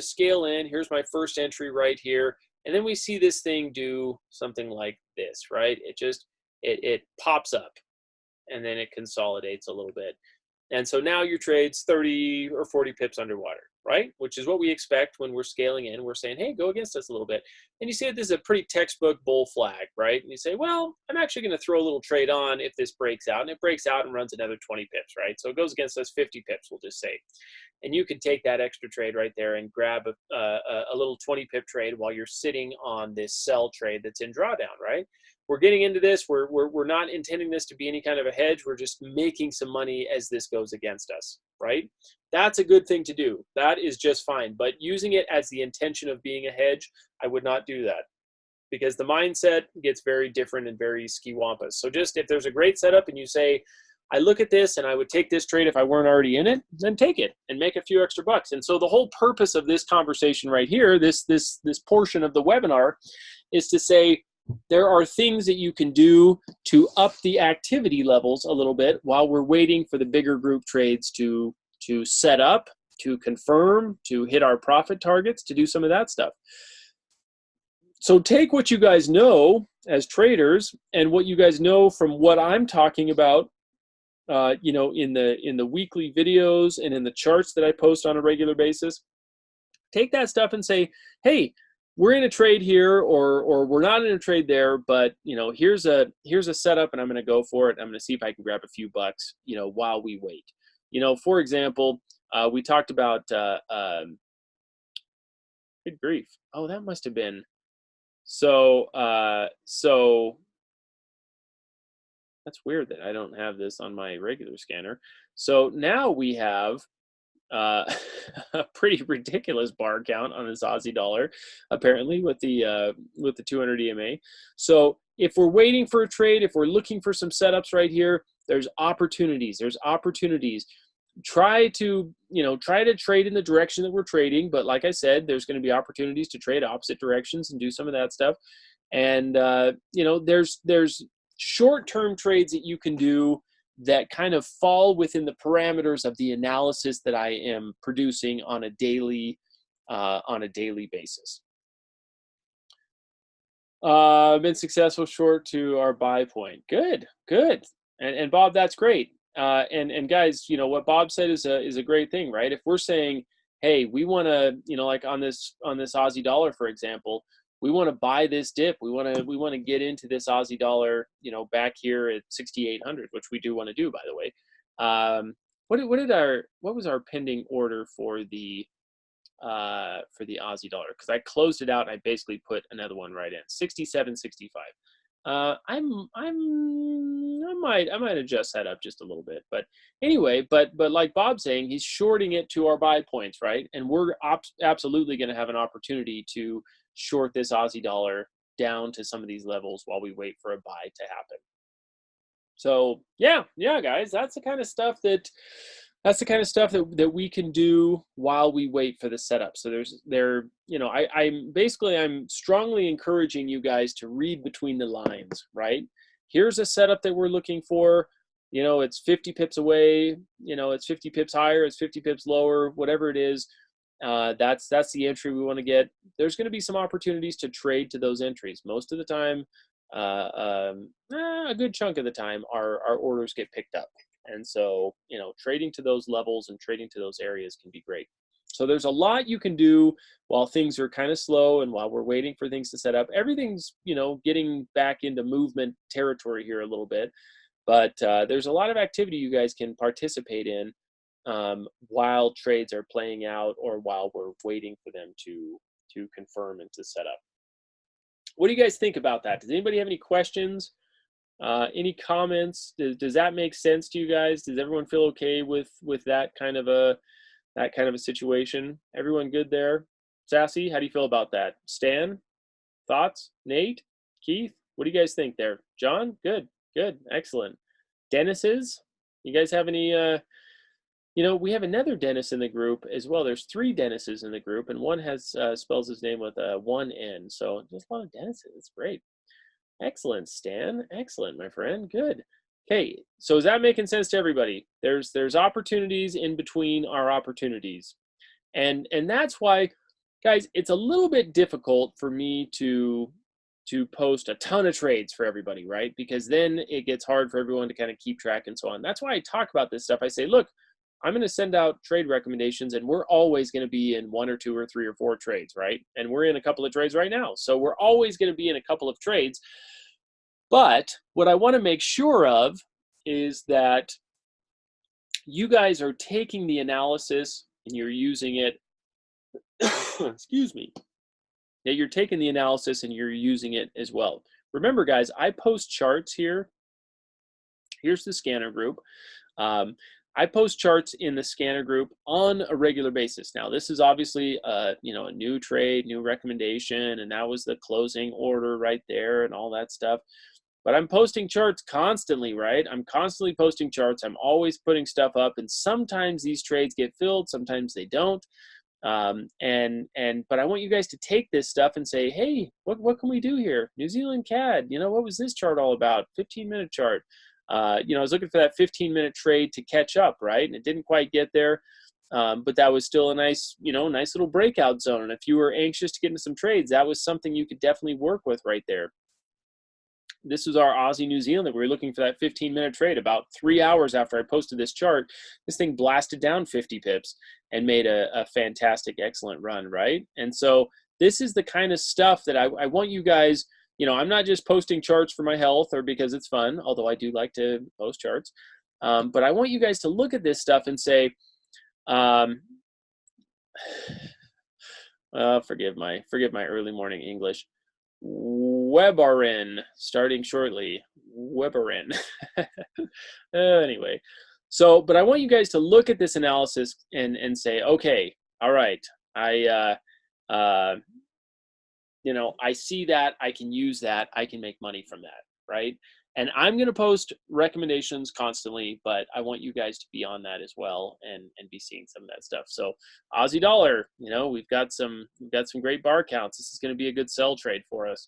scale in. Here's my first entry right here, and then we see this thing do something like this, right? It pops up, and then it consolidates a little bit, and so now your trade's 30 or 40 pips underwater, right? Which is what we expect when we're scaling in. We're saying, hey, go against us a little bit, and you see that this is a pretty textbook bull flag, right? And you say, well, I'm actually going to throw a little trade on if this breaks out, and it breaks out and runs another 20 pips, right? So it goes against us 50 pips, we'll just say. And you can take that extra trade right there and grab a little 20 pip trade while you're sitting on this sell trade that's in drawdown, right? We're getting into this. We're not intending this to be any kind of a hedge. We're just making some money as this goes against us, right? That's a good thing to do. That is just fine. But using it as the intention of being a hedge, I would not do that, because the mindset gets very different and very ski-wampus. So just, if there's a great setup and you say, I look at this and I would take this trade if I weren't already in it, then take it and make a few extra bucks. And so the whole purpose of this conversation right here, this portion of the webinar, is to say there are things that you can do to up the activity levels a little bit while we're waiting for the bigger group trades to set up, to confirm, to hit our profit targets, to do some of that stuff. So take what you guys know as traders and what you guys know from what I'm talking about, in the weekly videos and in the charts that I post on a regular basis. Take that stuff and say, hey, we're in a trade here, or we're not in a trade there, but here's a setup, and I'm going to go for it. I'm going to see if I can grab a few bucks, while we wait. For example, we talked about good grief. Oh, that must have been So that's weird that I don't have this on my regular scanner. So now we have uh, a pretty ridiculous bar count on this Aussie dollar, apparently with the 200 EMA. So if we're waiting for a trade, if we're looking for some setups right here, there's opportunities. There's opportunities. Try to trade in the direction that we're trading, but like I said, there's going to be opportunities to trade opposite directions and do some of that stuff. And there's short-term trades that you can do that kind of fall within the parameters of the analysis that I am producing on a daily basis. Been successful short to our buy point. Good. And Bob, that's great. And guys, what Bob said is a great thing, right? If we're saying, hey, we want to, like on this Aussie dollar, for example, we want to buy this dip. We want to get into this Aussie dollar, back here at 6,800, which we do want to do, by the way. What was our pending order for the Aussie dollar? Because I closed it out and I basically put another one right in 67.65. I might adjust that up just a little bit, but anyway, but like Bob's saying, he's shorting it to our buy points, right? And we're absolutely going to have an opportunity to short this Aussie dollar down to some of these levels while we wait for a buy to happen. So yeah, guys, that's the kind of stuff that we can do while we wait for the setup. So I'm strongly encouraging you guys to read between the lines, right? Here's a setup that we're looking for. It's 50 pips away, it's 50 pips higher, it's 50 pips lower, whatever it is. That's the entry we want to get. There's going to be some opportunities to trade to those entries. Most of the time, a good chunk of the time, our orders get picked up. And so, trading to those levels and trading to those areas can be great. So there's a lot you can do while things are kind of slow and while we're waiting for things to set up. Everything's, getting back into movement territory here a little bit. But there's a lot of activity you guys can participate in while trades are playing out or while we're waiting for them to confirm and to set up. What do you guys think about that? Does anybody have any questions? Any comments? Does that make sense to you guys? Does everyone feel okay with that kind of a situation? Everyone good there? Sassy, how do you feel about that? Stan, thoughts? Nate, Keith, what do you guys think there? John, good, excellent. Dennis's, you guys have any? We have another Dennis in the group as well. There's 3 Dennises in the group, and one has spells his name with one N. So just a lot of Dennises. It's great. Excellent, Stan. Excellent, my friend. Good. Okay, so is that making sense to everybody? There's opportunities in between our opportunities. And that's why, guys, it's a little bit difficult for me to post a ton of trades for everybody, right? Because then it gets hard for everyone to kind of keep track and so on. That's why I talk about this stuff. I say, look, I'm going to send out trade recommendations, and we're always going to be in 1 or 2 or 3 or 4 trades, right? And we're in a couple of trades right now. So we're always going to be in a couple of trades. But what I want to make sure of is that you guys are taking the analysis and you're using it, excuse me, that you're taking the analysis and you're using it as well. Remember, guys, I post charts here. Here's the scanner group. I post charts in the scanner group on a regular basis. Now, this is obviously a new trade, new recommendation, and that was the closing order right there and all that stuff. But I'm posting charts constantly, right? I'm constantly posting charts. I'm always putting stuff up, and sometimes these trades get filled, sometimes they don't. But I want you guys to take this stuff and say, hey, what can we do here? New Zealand CAD, what was this chart all about? 15-minute chart. I was looking for that 15-minute trade to catch up, right? And it didn't quite get there, but that was still a nice little breakout zone. And if you were anxious to get into some trades, that was something you could definitely work with right there. This was our Aussie New Zealand that we were looking for that 15-minute trade. About 3 hours after I posted this chart, this thing blasted down 50 pips and made a fantastic, excellent run, right? And so this is the kind of stuff that I want you guys. I'm not just posting charts for my health or because it's fun, although I do like to post charts. But I want you guys to look at this stuff and say, forgive my early morning English. Webarin starting shortly. Webarin. Anyway, so but I want you guys to look at this analysis and say, okay, all right, uh, I see that, I can use that, I can make money from that, right? And I'm going to post recommendations constantly, but I want you guys to be on that as well and be seeing some of that stuff. So Aussie dollar, we've got some great bar counts. This is going to be a good sell trade for us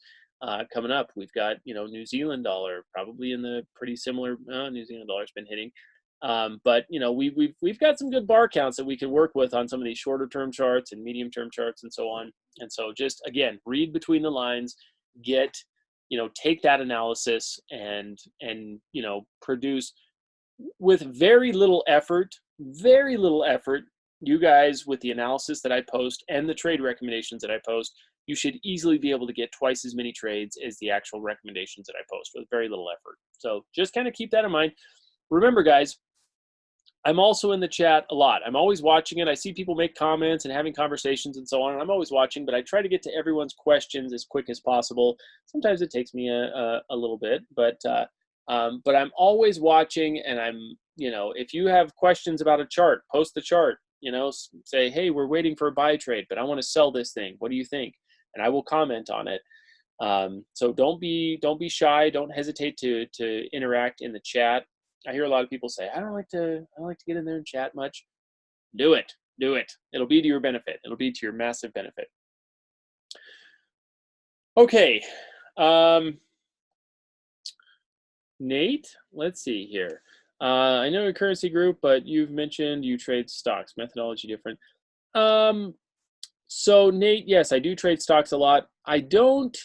coming up. We've got New Zealand dollar probably in the pretty similar. New Zealand dollar's been hitting. But we've got some good bar counts that we can work with on some of these shorter term charts and medium term charts and so on. And so just again, read between the lines, take that analysis and produce with very little effort, you guys with the analysis that I post and the trade recommendations that I post, you should easily be able to get twice as many trades as the actual recommendations that I post with very little effort. So just kind of keep that in mind. Remember, guys, I'm also in the chat a lot. I'm always watching it. I see people make comments and having conversations and so on. And I'm always watching, but I try to get to everyone's questions as quick as possible. Sometimes it takes me a little bit, but I'm always watching. And if you have questions about a chart, post the chart. Say, hey, we're waiting for a buy trade, but I want to sell this thing. What do you think? And I will comment on it. So don't be shy. Don't hesitate to interact in the chat. I hear a lot of people say, I don't like to get in there and chat much. Do it. It'll be to your benefit. It'll be to your massive benefit. Okay. Nate, let's see here. I know a currency group, but you've mentioned you trade stocks. Methodology different. So Nate, yes, I do trade stocks a lot. I don't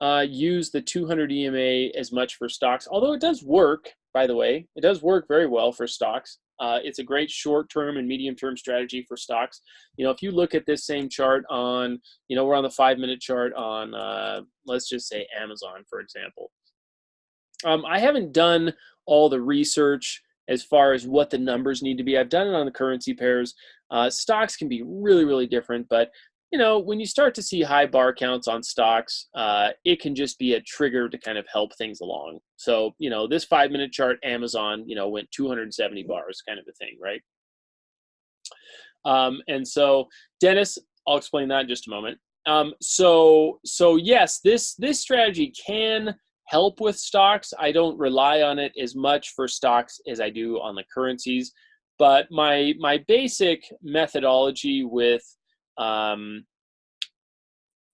use the 200 EMA as much for stocks, although it does work. By the way, it does work very well for stocks. It's a great short-term and medium-term strategy for stocks. If you look at this same chart on, we're on the 5-minute chart on, let's just say Amazon, for example. I haven't done all the research as far as what the numbers need to be. I've done it on the currency pairs. Stocks can be really, really different, but when you start to see high bar counts on stocks, it can just be a trigger to kind of help things along. So, this 5-minute chart, Amazon, went 270 bars kind of a thing, right? And so, Dennis, I'll explain that in just a moment. So yes, this strategy can help with stocks. I don't rely on it as much for stocks as I do on the currencies, but my basic methodology with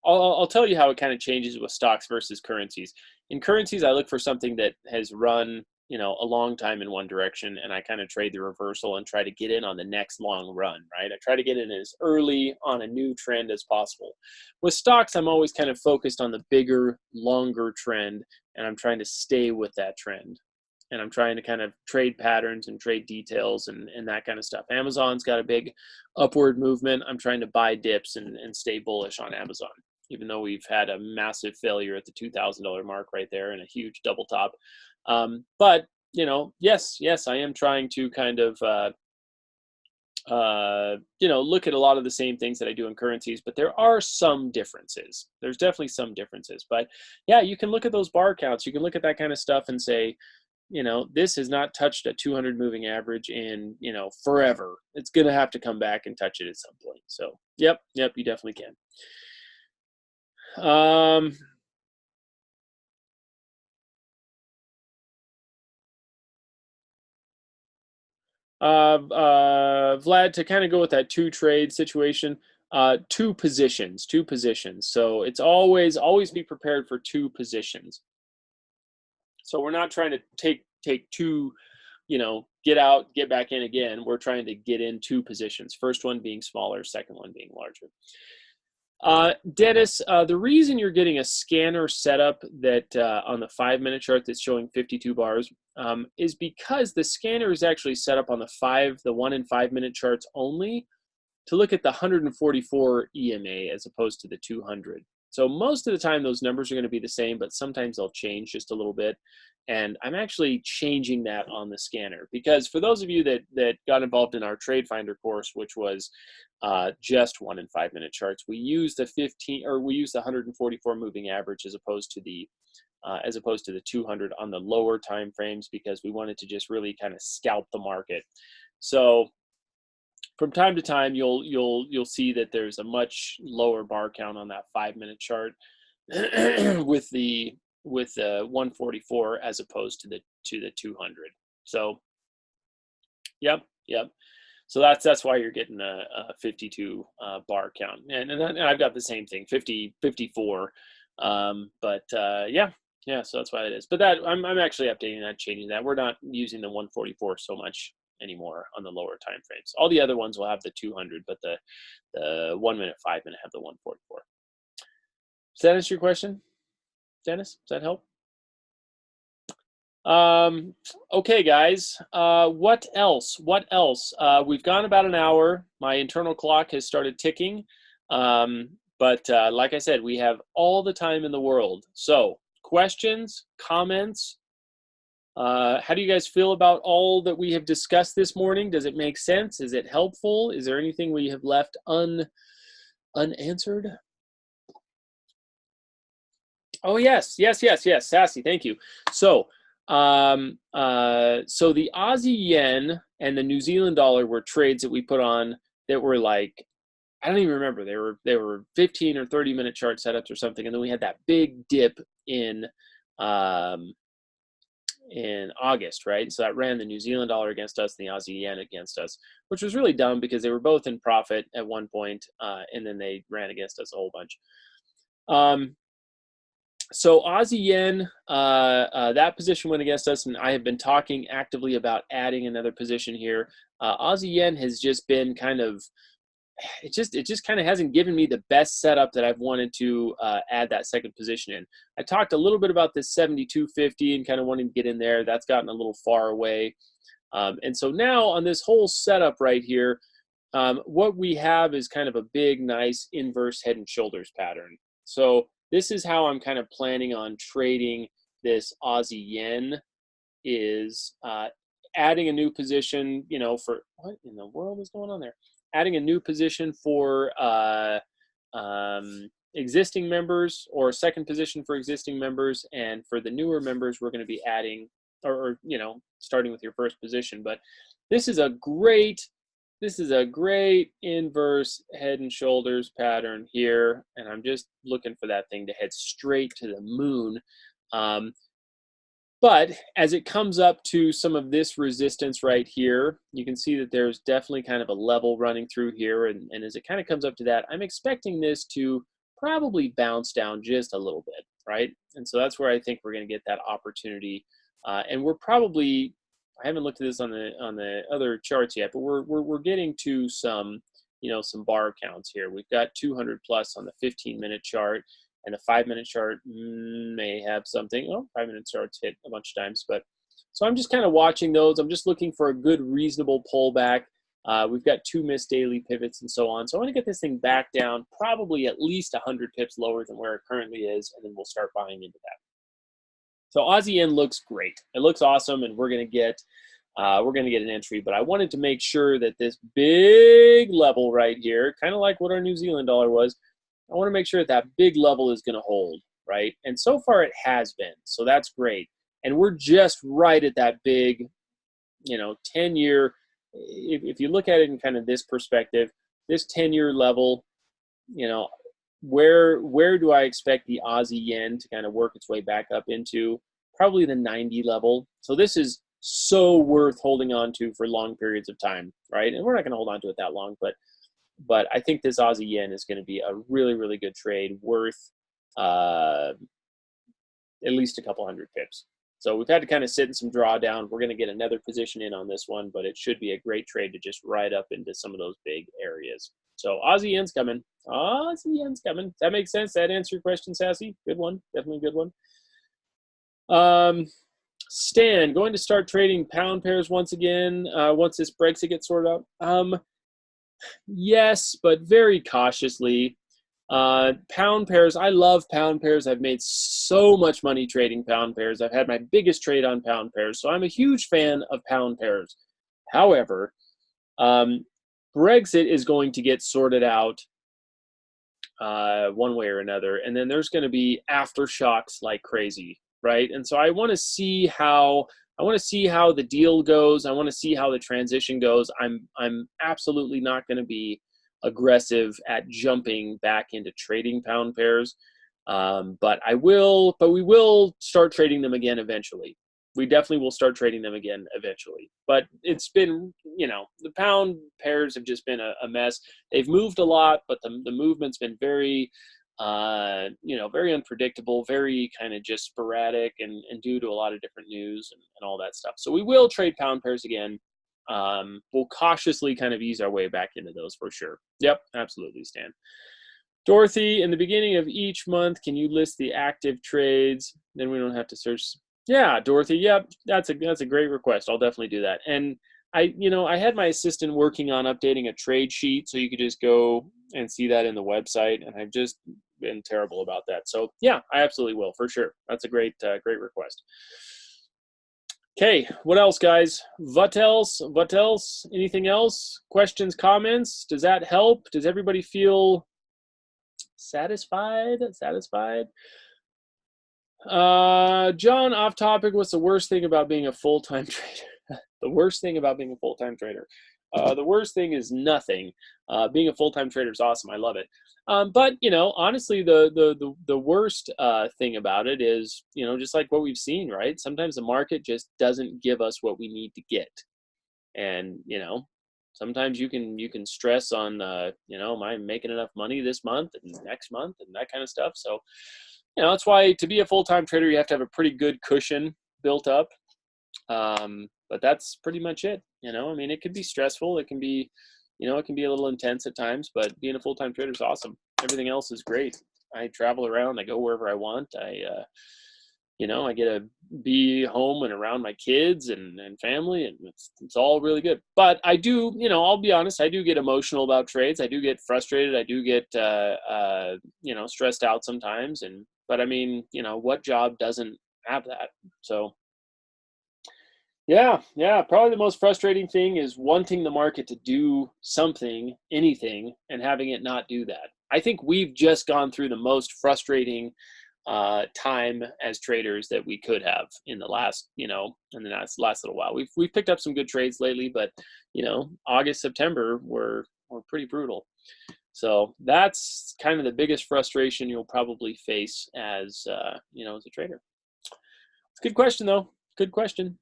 I'll tell you how it kind of changes with stocks versus currencies. In currencies, I look for something that has run, a long time in one direction, and I kind of trade the reversal and try to get in on the next long run, right? I try to get in as early on a new trend as possible. With stocks, I'm always kind of focused on the bigger, longer trend, and I'm trying to stay with that trend. And I'm trying to kind of trade patterns and trade details and that kind of stuff. Amazon's got a big upward movement. I'm trying to buy dips and stay bullish on Amazon, even though we've had a massive failure at the $2,000 mark right there and a huge double top. But, yes, I am trying to kind of, look at a lot of the same things that I do in currencies, but there are some differences. There's definitely some differences. But, yeah, you can look at those bar counts. You can look at that kind of stuff and say, this has not touched a 200 moving average in, forever. It's going to have to come back and touch it at some point. So, yep, you definitely can. Vlad, to kind of go with that 2 trade situation, 2 positions. So it's always be prepared for 2 positions. So we're not trying to take 2, get out, get back in again. We're trying to get in 2 positions. First one being smaller, second one being larger. Dennis, the reason you're getting a scanner setup that on the 5-minute chart that's showing 52 bars is because the scanner is actually set up on the 1 and 5-minute charts only to look at the 144 EMA as opposed to the 200. So most of the time, those numbers are going to be the same, but sometimes they'll change just a little bit. And I'm actually changing that on the scanner, because for those of you that got involved in our Trade Finder course, which was just 1 and 5 minute charts, we use the 144 moving average as opposed to the 200 on the lower time frames, because we wanted to just really kind of scalp the market. So from time to time, you'll see that there's a much lower bar count on that 5 minute chart with the 144 as opposed to the 200. So yep. So that's why you're getting a 52 bar count, and I've got the same thing, 54. Yeah. So that's why it is. But that I'm actually updating that, changing that. We're not using the 144 so much anymore on the lower time frames. All the other ones will have the 200, but the 1 minute, 5 minute have the 144. Does that answer your question, Dennis? Does that help? Okay, guys. What else? We've gone about an hour. My internal clock has started ticking. But like I said, we have all the time in the world. So questions, comments. How do you guys feel about all that we have discussed this morning? Does it make sense? Is it helpful? Is there anything we have left unanswered? Oh, yes. Sassy, thank you. So, so the Aussie yen and the New Zealand dollar were trades that we put on that were like, I don't even remember. They were 15 or 30 minute chart setups or something, and then we had that big dip in August, right? So that ran the New Zealand dollar against us and the Aussie yen against us, which was really dumb because they were both in profit at one point, and then they ran against us a whole bunch. So Aussie yen, that position went against us, and I have been talking actively about adding another position here. Aussie yen has just been kind of, it just kind of hasn't given me the best setup that I've wanted to add that second position in. I talked a little bit about this 72.50 and kind of wanting to get in there. That's gotten a little far away. And so now on this whole setup right here, what we have is kind of a big, nice inverse head and shoulders pattern. So this is how I'm kind of planning on trading this Aussie yen, is adding a new position, you know, for what in the world is going on there? Adding a new position for existing members, or a second position for existing members, and for the newer members, we're going to be adding, or you know, starting with your first position. But this is a great inverse head and shoulders pattern here, and I'm just looking for that thing to head straight to the moon. But as it comes up to some of this resistance right here, you can see that there's definitely kind of a level running through here. And as it kind of comes up to that, I'm expecting this to probably bounce down just a little bit, right? And so that's where I think we're going to get that opportunity. And we're probably, I haven't looked at this on the other charts yet, but we're getting to some, you know, some bar counts here. We've got 200 plus on the 15-minute chart. And the 5 minute chart may have something. Oh, 5 minute charts hit a bunch of times. But so I'm just kind of watching those. I'm just looking for a good, reasonable pullback. We've got 2 missed daily pivots and so on. So I want to get this thing back down, probably at least 100 pips lower than where it currently is, and then we'll start buying into that. So Aussie yen looks great. It looks awesome, and we're going to get an entry. But I wanted to make sure that this big level right here, kind of like what our New Zealand dollar was, I want to make sure that that big level is going to hold, right? And so far it has been, so that's great. And we're just right at that big, you know, 10-year, if you look at it in kind of this perspective, this 10-year level, you know, where do I expect the Aussie yen to kind of work its way back up into? Probably the 90 level. So this is so worth holding on to for long periods of time, right? And we're not going to hold on to it that long, but I think this Aussie yen is going to be a really, really good trade, worth at least a couple hundred pips. So we've had to kind of sit in some drawdown. We're going to get another position in on this one, but it should be a great trade to just ride up into some of those big areas. So Aussie yen's coming. Aussie yen's coming. Does that make sense? That answer your question, Sassy? Good one. Definitely a good one. Stan, going to start trading pound pairs once again once this Brexit gets sorted out? Yes, but very cautiously. Pound pairs, I love pound pairs. I've made so much money trading pound pairs. I've had my biggest trade on pound pairs, so I'm a huge fan of pound pairs. However, um, Brexit is going to get sorted out one way or another, and then there's going to be aftershocks like crazy, right? And so I want to see how the deal goes. I want to see how the transition goes. I'm absolutely not going to be aggressive at jumping back into trading pound pairs, but we will start trading them again eventually. We definitely will start trading them again eventually. But it's been, the pound pairs have just been a mess. They've moved a lot, but the movement's been very, very unpredictable, very kind of just sporadic and due to a lot of different news and all that stuff. So we will trade pound pairs again. We'll cautiously kind of ease our way back into those for sure. Yep, absolutely, Stan. Dorothy, in the beginning of each month, can you list the active trades? Then we don't have to search. Yeah, Dorothy. Yep, that's a great request. I'll definitely do that. And I had my assistant working on updating a trade sheet, so you could just go and see that in the website. And I've just been terrible about that. So yeah, I absolutely will for sure. That's a great request. Okay, what else, guys? What else? Anything else? Questions, comments? Does that help? Does everybody feel satisfied? John, off topic, what's the worst thing about being a full-time trader? The worst thing about being a full-time trader. The worst thing is nothing. Being a full-time trader is awesome. I love it. But honestly, the worst thing about it is, just like what we've seen, right? Sometimes the market just doesn't give us what we need to get, and sometimes you can stress on, am I making enough money this month and next month and that kind of stuff. So, that's why to be a full-time trader, you have to have a pretty good cushion built up. But that's pretty much it. I mean, it could be stressful. It can be, it can be a little intense at times, but being a full-time trader is awesome. Everything else is great. I travel around. I go wherever I want. I get to be home and around my kids and family, and it's all really good. But I do, I'll be honest, I do get emotional about trades. I do get frustrated. I do get, stressed out sometimes. But I mean, what job doesn't have that? So yeah, probably the most frustrating thing is wanting the market to do something, anything, and having it not do that. I think we've just gone through the most frustrating time as traders that we could have in the last, last little while. We've picked up some good trades lately, but August, September were pretty brutal. So that's kind of the biggest frustration you'll probably face as as a trader. It's a good question though. Good question.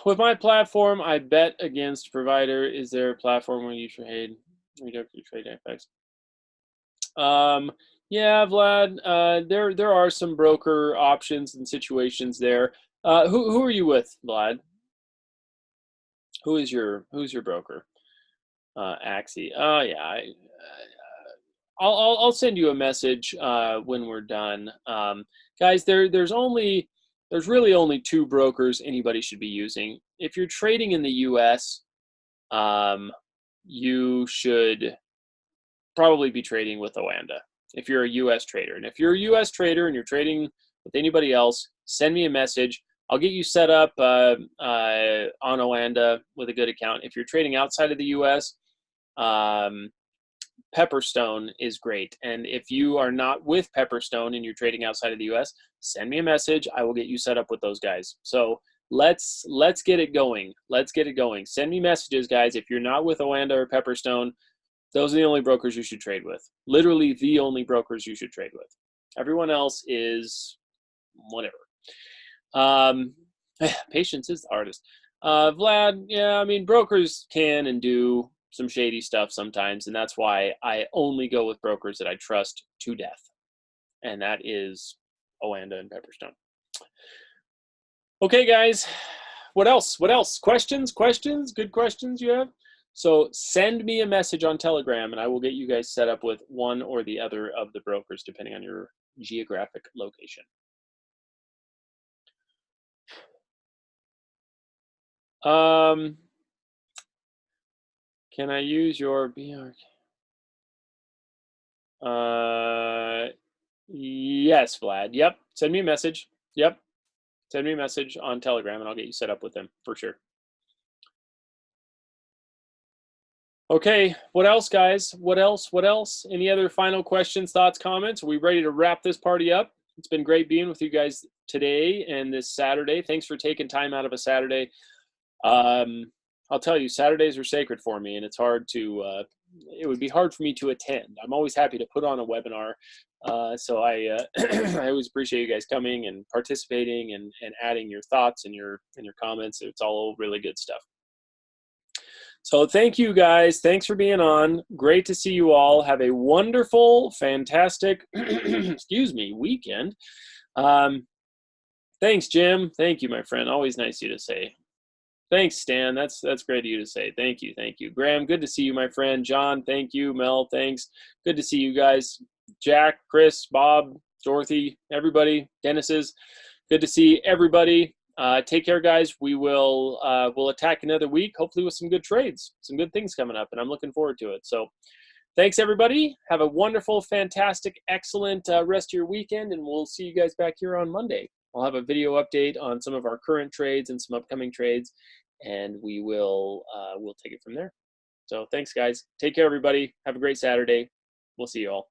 With my platform, I bet against provider. Is there a platform where you trade FX? Yeah, Vlad. There are some broker options and situations there. Who are you with, Vlad? Who's your broker? Axie. Oh yeah. I'll send you a message when we're done. Guys, there's really only two brokers anybody should be using. If you're trading in the U.S., you should probably be trading with Oanda if you're a U.S. trader. And if you're a U.S. trader and you're trading with anybody else, send me a message. I'll get you set up on Oanda with a good account. If you're trading outside of the U.S., Pepperstone is great. And if you are not with Pepperstone and you're trading outside of the US, send me a message. I will get you set up with those guys. So let's get it going. Send me messages, guys. If you're not with Oanda or Pepperstone, those are the only brokers you should trade with. Literally the only brokers you should trade with. Everyone else is whatever. Patience is the hardest. Vlad, yeah, I mean, brokers can and do some shady stuff sometimes, and that's why I only go with brokers that I trust to death, and that is Oanda and Pepperstone. Okay, guys, what else? Questions? Good questions you have? So send me a message on Telegram, and I will get you guys set up with one or the other of the brokers, depending on your geographic location. Can I use your BRK? Yes, Vlad. Yep. Send me a message. Yep. Send me a message on Telegram and I'll get you set up with him for sure. Okay, what else, guys? What else? What else? Any other final questions, thoughts, comments? Are we ready to wrap this party up? It's been great being with you guys today and this Saturday. Thanks for taking time out of a Saturday. I'll tell you, Saturdays are sacred for me, and it's hard to. It would be hard for me to attend. I'm always happy to put on a webinar, so I I always appreciate you guys coming and participating and adding your thoughts and your comments. It's all really good stuff. So thank you guys. Thanks for being on. Great to see you all. Have a wonderful, fantastic, excuse me, weekend. Thanks, Jim. Thank you, my friend. Always nice of you to say. Thanks, Stan. That's great of you to say. Thank you. Thank you. Graham, good to see you, my friend. John, thank you. Mel, thanks. Good to see you guys. Jack, Chris, Bob, Dorothy, everybody, Dennis's. Good to see everybody. Take care, guys. We'll attack another week, hopefully with some good trades, some good things coming up, and I'm looking forward to it. So thanks, everybody. Have a wonderful, fantastic, excellent rest of your weekend, and we'll see you guys back here on Monday. I'll have a video update on some of our current trades and some upcoming trades, and we'll take it from there. So thanks, guys. Take care, everybody. Have a great Saturday. We'll see you all.